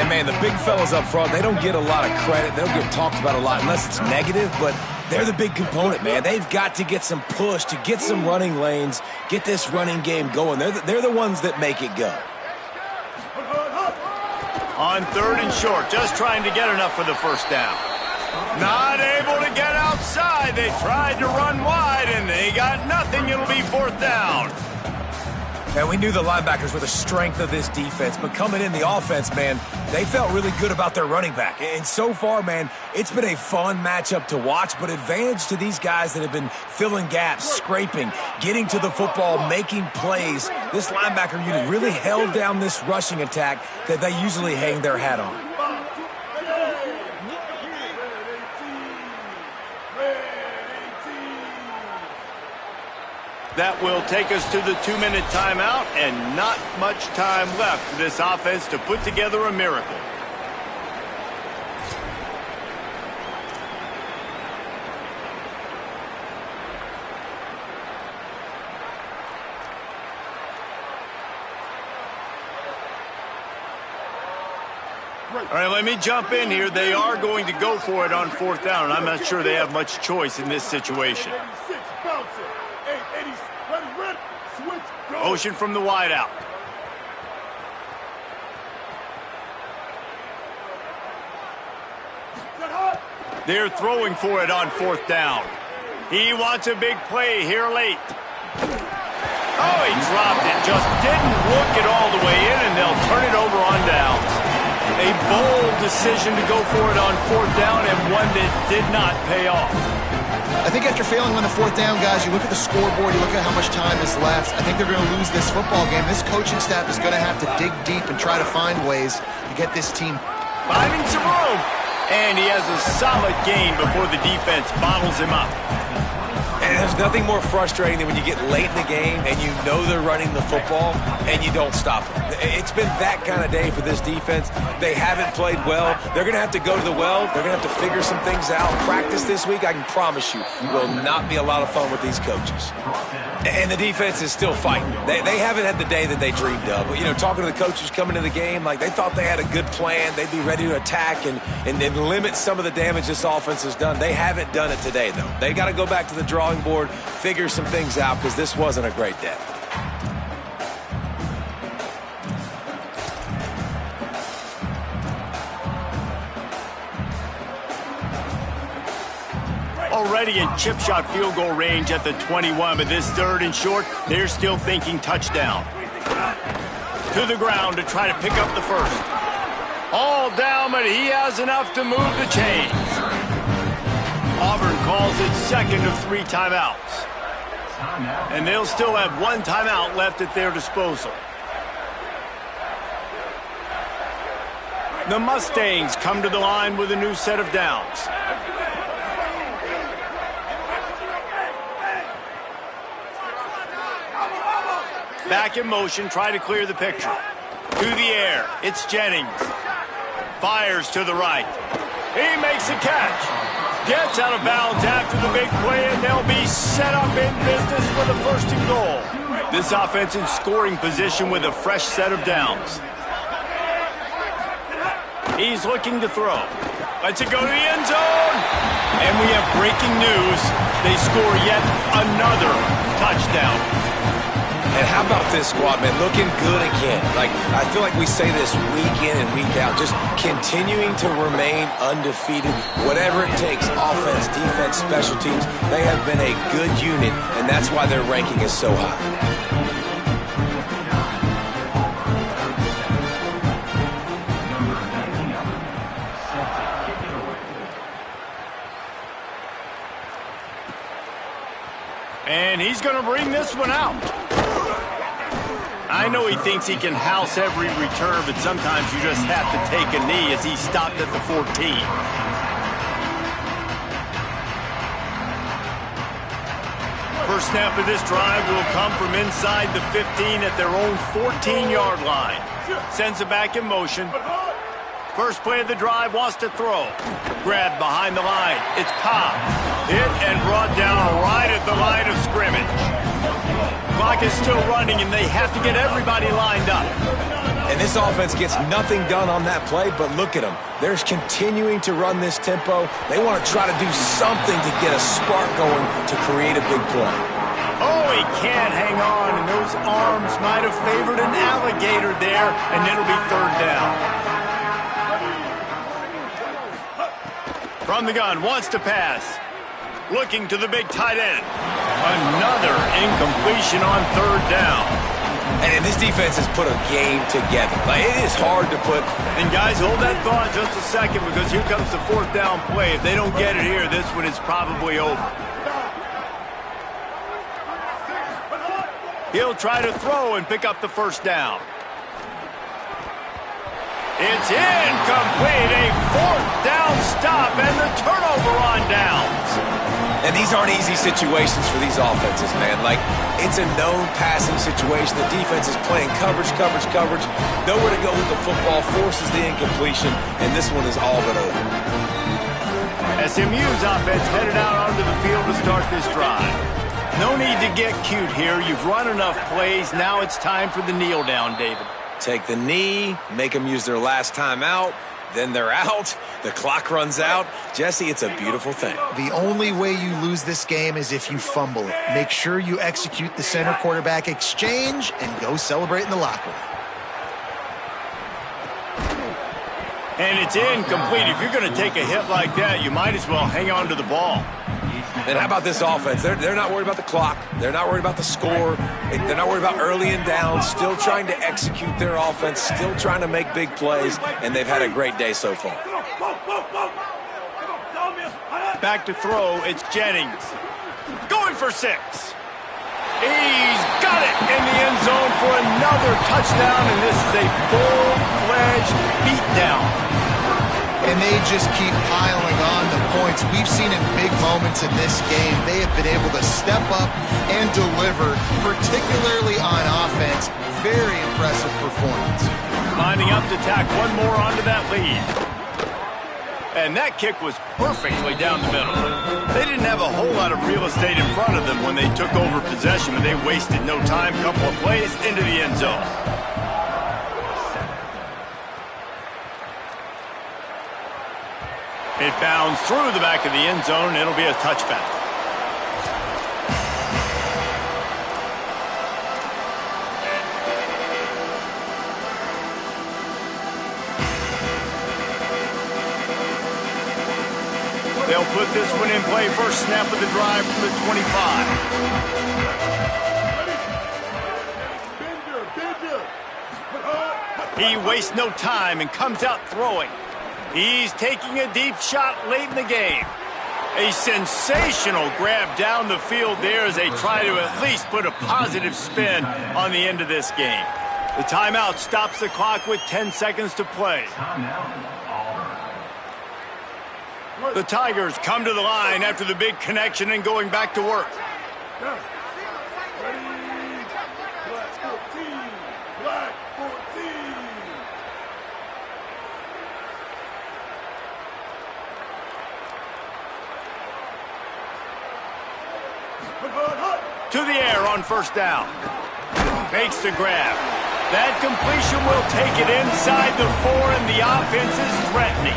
And, man, the big fellas up front, they don't get a lot of credit. They don't get talked about a lot unless it's negative, but they're the big component, man. They've got to get some push, to get some running lanes, get this running game going. They're the ones that make it go. On 3rd and short, just trying to get enough for the first down. Not able to get outside. They tried to run wide, and they got nothing. It'll be 4th down. And we knew the linebackers were the strength of this defense, but coming in the offense, man, they felt really good about their running back. And so far, man, it's been a fun matchup to watch, but advantage to these guys that have been filling gaps, scraping, getting to the football, making plays. This linebacker unit really held down this rushing attack that they usually hang their hat on. That will take us to the 2-minute timeout, and not much time left for this offense to put together a miracle. All right, let me jump in here. They are going to go for it on 4th down, and I'm not sure they have much choice in this situation. Motion from the wide out. They're throwing for it on 4th down. He wants a big play here late. Oh, he dropped it. Just didn't look it all the way in, and they'll turn it over on downs. A bold decision to go for it on 4th down, and one that did not pay off. I think after failing on the 4th down, guys, you look at the scoreboard, you look at how much time is left. I think they're going to lose this football game. This coaching staff is going to have to dig deep and try to find ways to get this team finding some room. And he has a solid gain before the defense bottles him up. And there's nothing more frustrating than when you get late in the game and you know they're running the football and you don't stop them. It's been that kind of day for this defense. They haven't played well. They're going to have to go to the well. They're going to have to figure some things out. Practice this week, I can promise you, will not be a lot of fun with these coaches. And the defense is still fighting. They haven't had the day that they dreamed of. You know, talking to the coaches coming to the game, like they thought they had a good plan. They'd be ready to attack and limit some of the damage this offense has done. They haven't done it today, though. They got to go back to the drawing board, figure some things out, because this wasn't a great day. Already in chip shot field goal range at the 21, but this 3rd and short, they're still thinking touchdown. To the ground to try to pick up the first. All down, but he has enough to move the chains. Auburn calls it 2nd of 3 timeouts. And they'll still have 1 timeout left at their disposal. The Mustangs come to the line with a new set of downs. Back in motion, try to clear the picture. To the air, it's Jennings. Fires to the right. He makes a catch. Gets out of bounds after the big play, and they'll be set up in business with a 1st and goal. This offense in scoring position with a fresh set of downs. He's looking to throw. Lets it go to the end zone. And we have breaking news. They score yet another touchdown. And how about this squad, man? Looking good again. Like, I feel like we say this week in and week out, just continuing to remain undefeated. Whatever it takes, offense, defense, special teams, they have been a good unit, and that's why their ranking is so high. And he's going to bring this one out. I know he thinks he can house every return, but sometimes you just have to take a knee as he stopped at the 14. First snap of this drive will come from inside the 15 at their own 14-yard line. Sends it back in motion. First play of the drive, wants to throw. Grabbed behind the line. It's Cobb. Hit and brought down right at the line of scrimmage. Clock is still running, and they have to get everybody lined up. And this offense gets nothing done on that play, but look at them. They're continuing to run this tempo. They want to try to do something to get a spark going to create a big play. Oh, he can't hang on, and those arms might have favored an alligator there, and it'll be 3rd down. From the gun, wants to pass. Looking to the big tight end. Another incompletion on 3rd down. And this defense has put a game together. Like, it is hard to put. And guys, hold that thought just a second, because here comes the 4th down play. If they don't get it here, this one is probably over. He'll try to throw and pick up the 1st down. It's incomplete. A 4th down stop and the turnover on downs. And these aren't easy situations for these offenses, man. Like, it's a known passing situation. The defense is playing coverage. Nowhere to go with the football, forces the incompletion, and this one is all but over. SMU's offense headed out onto the field to start this drive. No need to get cute here. You've run enough plays. Now it's time for the kneel down, David. Take the knee, make them use their last time out, then they're out. The clock runs out. Jesse, it's a beautiful thing. The only way you lose this game is if you fumble it. Make sure you execute the center quarterback exchange and go celebrate in the locker room. And it's incomplete. If you're going to take a hit like that, you might as well hang on to the ball. And how about this offense? They're not worried about the clock. They're not worried about the score. They're not worried about early and down. Still trying to execute their offense. Still trying to make big plays. And they've had a great day so far. Back to throw. It's Jennings. Going for 6. He's got it in the end zone for another touchdown. And this is a full-fledged beatdown. And they just keep piling on the points. We've seen in big moments in this game, they have been able to step up and deliver, particularly on offense. Very impressive performance. Lining up to tack one more onto that lead. And that kick was perfectly down the middle. They didn't have a whole lot of real estate in front of them when they took over possession, but they wasted no time. Couple of plays into the end zone. It bounds through the back of the end zone, and it'll be a touchback. They'll put this one in play. First snap of the drive from the 25. He wastes no time and comes out throwing. He's taking a deep shot late in the game. A sensational grab down the field there as they try to at least put a positive spin on the end of this game. The timeout stops the clock with 10 seconds to play. The Tigers come to the line after the big connection and going back to work. To the air on first down. Makes the grab. That completion will take it inside the 4, and the offense is threatening.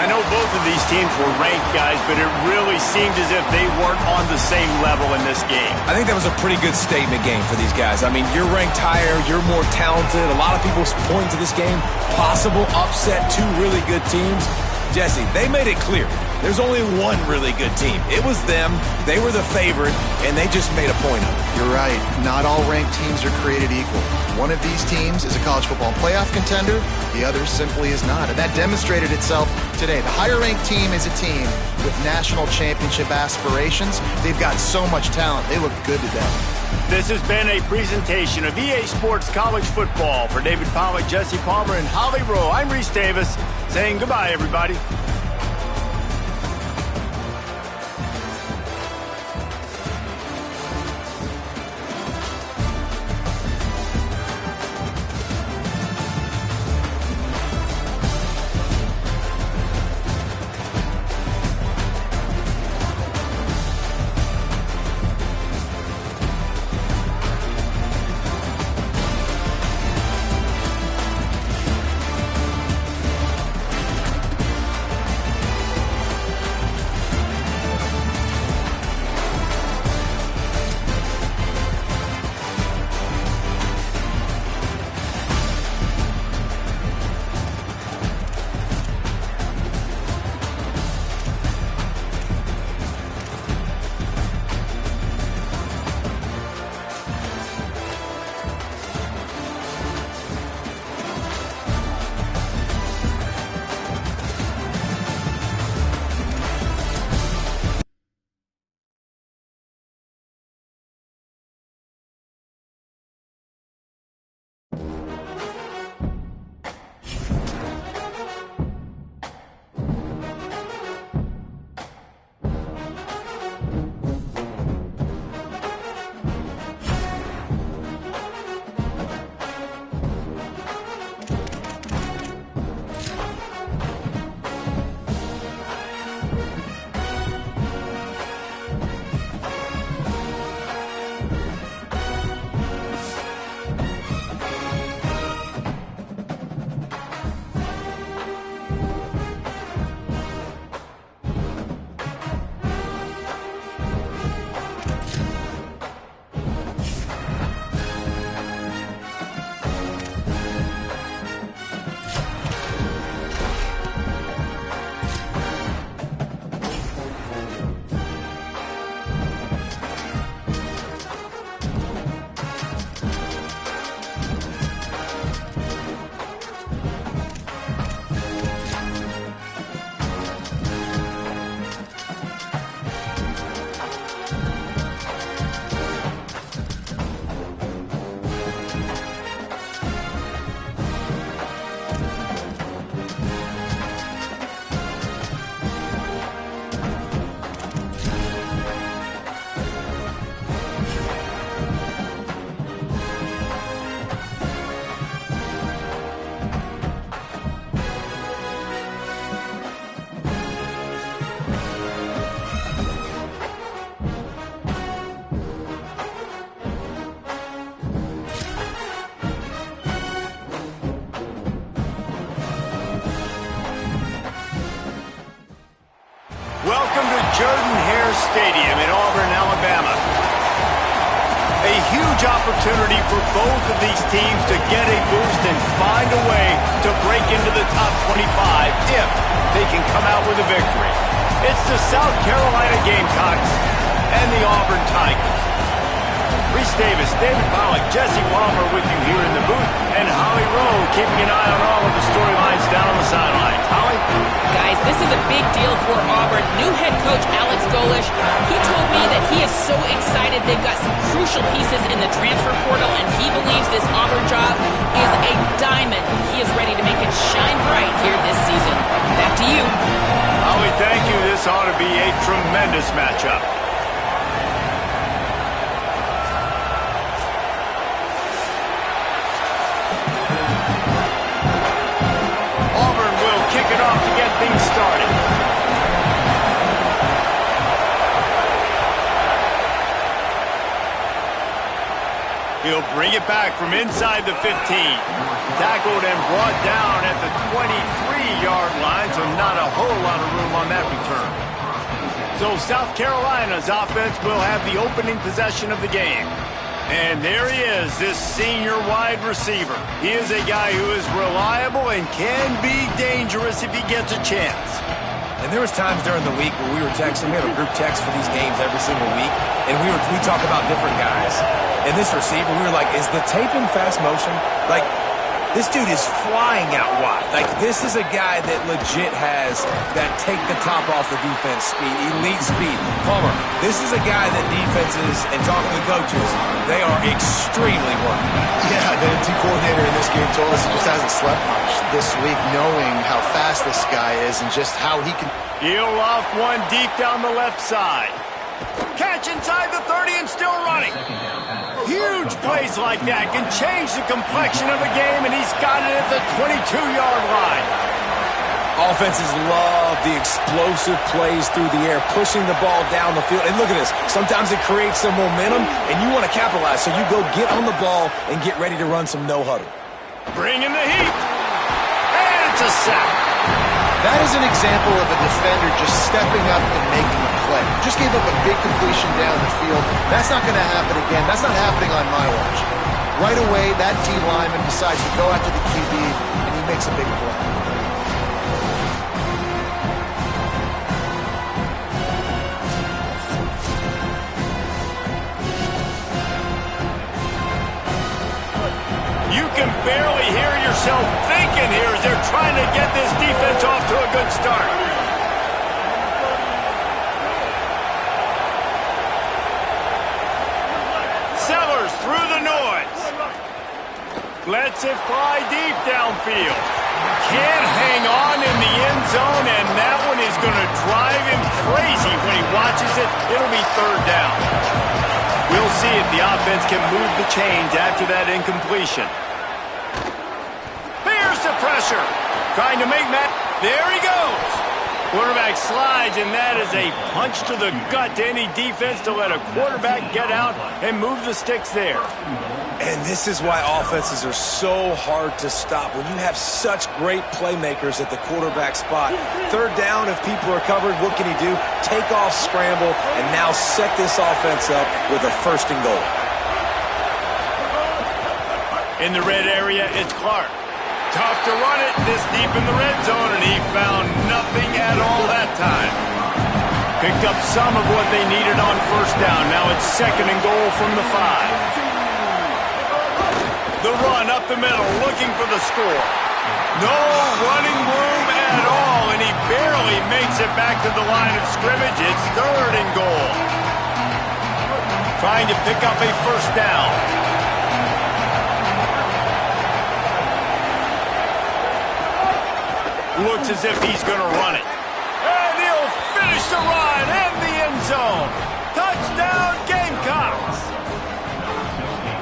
I know both of these teams were ranked, guys, but it really seemed as if they weren't on the same level in this game. I think that was a pretty good statement game for these guys. I mean, you're ranked higher, you're more talented. A lot of people point to this game, possible upset, 2 really good teams. Jesse, they made it clear. There's only one really good team. It was them. They were the favorite, and they just made a point of it. You're right. Not all ranked teams are created equal. One of these teams is a college football playoff contender. The other simply is not. And that demonstrated itself today. The higher-ranked team is a team with national championship aspirations. They've got so much talent. They look good today. This has been a presentation of EA Sports College Football. For David Pollack, Jesse Palmer, and Holly Rowe, I'm Reese Davis, saying goodbye, everybody. Jordan-Hare Stadium in Auburn, Alabama. A huge opportunity for both of these teams to get a boost and find a way to break into the top 25 if they can come out with a victory. It's the South Carolina Gamecocks and the Auburn Tigers. Reese Davis, David Pollack, Jesse Palmer with you here in the booth, and Holly Rowe keeping an eye on all of the storylines down on the sidelines. Holly? Guys, this is a big deal for Auburn. New head coach Alex Golish, he told me that he is so excited they've got some crucial pieces in the transfer portal, and he believes this Auburn job is a diamond. He is ready to make it shine bright here this season. Back to you. Holly, thank you. This ought to be a tremendous matchup. Kick it off to get things started. He'll bring it back from inside the 15. Tackled and brought down at the 23-yard line, so not a whole lot of room on that return. So South Carolina's offense will have the opening possession of the game. And there he is, this senior wide receiver. He is a guy who is reliable and can be dangerous if he gets a chance. And there was times during the week where we were texting. We have a group text for these games every single week, and we talk about different guys. And this receiver, we were like, is the tape in fast motion? Like, this dude is flying out wide. Like, this is a guy that legit has that take the top off the defense speed, elite speed. Palmer, this is a guy that defenses and talking to coaches, they are extremely worried about. Yeah, the D coordinator in this game told us he just hasn't slept much this week, knowing how fast this guy is and just how he can. He'll loft one deep down the left side. Catch inside the 30 and still running. Huge plays like that can change the complexion of a game, and he's got it at the 22-yard line. Offenses love the explosive plays through the air, pushing the ball down the field. And look at this. Sometimes it creates some momentum, and you want to capitalize. So you go get on the ball and get ready to run some no-huddle. Bring in the heat. And it's a sack. That is an example of a defender just stepping up and making a play. Just gave up a big completion down the field. That's not going to happen again. That's not happening on my watch. Right away, that D lineman decides to go after the QB, and he makes a big play. You can barely hear yourself thinking here as they're trying to get this defense off to a good start. Sellers through the noise. Lets it fly deep downfield. Can't hang on in the end zone, and that one is going to drive him crazy when he watches it. It'll be third down. We'll see if the offense can move the chains after that incompletion. Here's the pressure. Trying to make Mack. There he goes. Quarterback slides, and that is a punch to the gut to any defense to let a quarterback get out and move the sticks there. And this is why offenses are so hard to stop. When you have such great playmakers at the quarterback spot, third down, if people are covered, what can he do? Take off, scramble, and now set this offense up with a first and goal. In the red area, it's Clark. Tough to run it this deep in the red zone, and he found nothing at all that time. Picked up some of what they needed on first down. Now it's second and goal from the 5. The run up the middle, looking for the score. No running room at all, and he barely makes it back to the line of scrimmage. It's third and goal. Trying to pick up a first down. Looks as if he's going to run it. And he'll finish the run and the end zone. Touchdown, Gamecocks.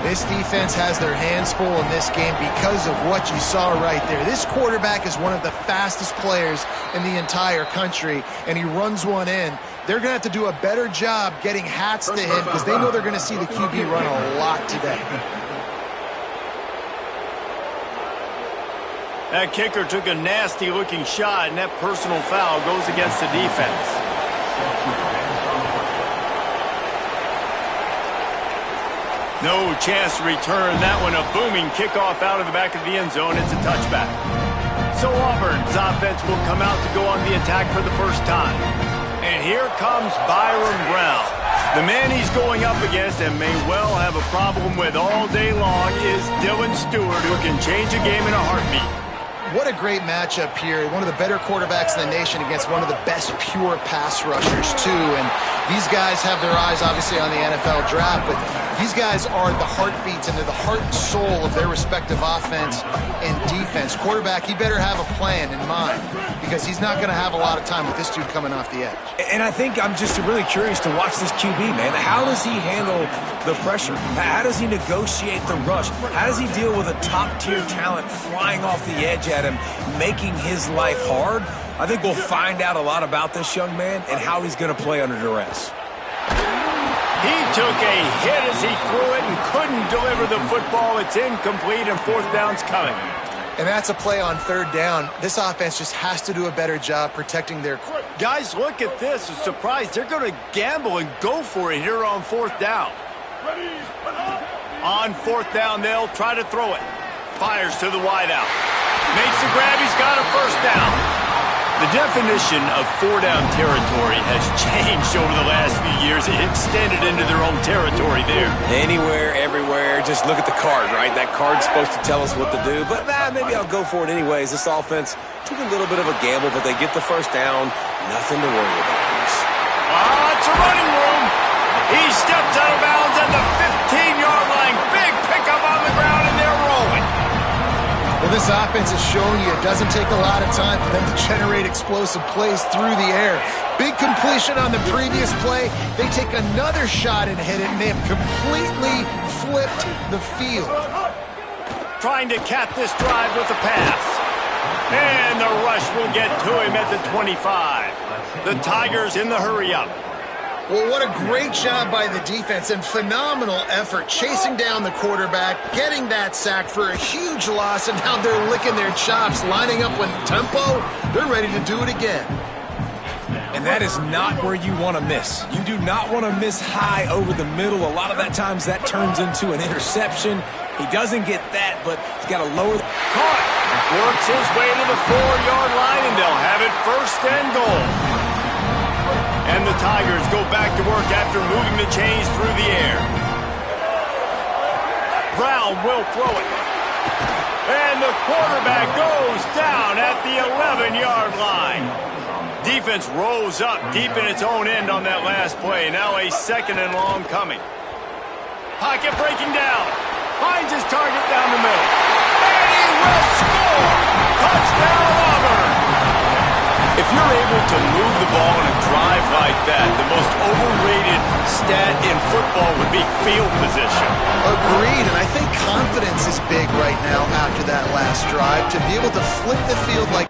This defense has their hands full in this game because of what you saw right there. This quarterback is one of the fastest players in the entire country, and he runs one in. They're going to have to do a better job getting hats to him because they know they're going to see the QB run a lot today. That kicker took a nasty-looking shot, and that personal foul goes against the defense. No chance to return that one. A booming kickoff out of the back of the end zone. It's a touchback. So Auburn's offense will come out to go on the attack for the first time. And here comes Byron Brown. The man he's going up against and may well have a problem with all day long is Dylan Stewart, who can change a game in a heartbeat. What a great matchup here. One of the better quarterbacks in the nation against one of the best pure pass rushers, too. And these guys have their eyes, obviously, on the NFL draft, but these guys are the heartbeats and they're the heart and soul of their respective offense and defense. Quarterback, he better have a plan in mind because he's not going to have a lot of time with this dude coming off the edge. And I think I'm just really curious to watch this QB, man. How does he handle the pressure? How does he negotiate the rush? How does he deal with a top-tier talent flying off the edge at him, making his life hard? I think we'll find out a lot about this young man and how he's going to play under duress. He took a hit as he threw it and couldn't deliver the football. It's incomplete and fourth down's coming. And that's a play on third down. This offense just has to do a better job protecting their... Guys, look at this. I'm surprised they're going to gamble and go for it here on fourth down. On fourth down, they'll try to throw it. Fires to the wideout. Makes the grab. He's got a first down. The definition of four-down territory has changed over the last few years. It extended into their own territory there. Anywhere, everywhere, just look at the card, right? That card's supposed to tell us what to do, but maybe I'll go for it anyways. This offense took a little bit of a gamble, but they get the first down. Nothing to worry about, Bruce. It's a running room. He steps out of bounds at the 15-yard line. Big pickup on the ground, and they're rolling. Well, this offense is showing you it doesn't take a lot of time for them to generate explosive plays through the air. Big completion on the previous play. They take another shot and hit it, and they have completely flipped the field. Trying to cap this drive with a pass. And the rush will get to him at the 25. The Tigers in the hurry-up. Well, what a great job by the defense and phenomenal effort chasing down the quarterback, getting that sack for a huge loss, and now they're licking their chops, lining up with tempo. They're ready to do it again. And that is not where you want to miss. You do not want to miss high over the middle. A lot of that times that turns into an interception. He doesn't get that, but he's got to lower. Caught. Works his way to the 4-yard line, and they'll have it first and goal. And the Tigers go back to work after moving the chains through the air. Brown will throw it. And the quarterback goes down at the 11-yard line. Defense rose up deep in its own end on that last play. Now a second and long coming. Pocket breaking down. Finds his target down the middle. And he will score! Touchdown Auburn! If you're able to move the ball in a drive like that, the most overrated stat in football would be field position. Agreed, and I think confidence is big right now after that last drive. To be able to flip the field like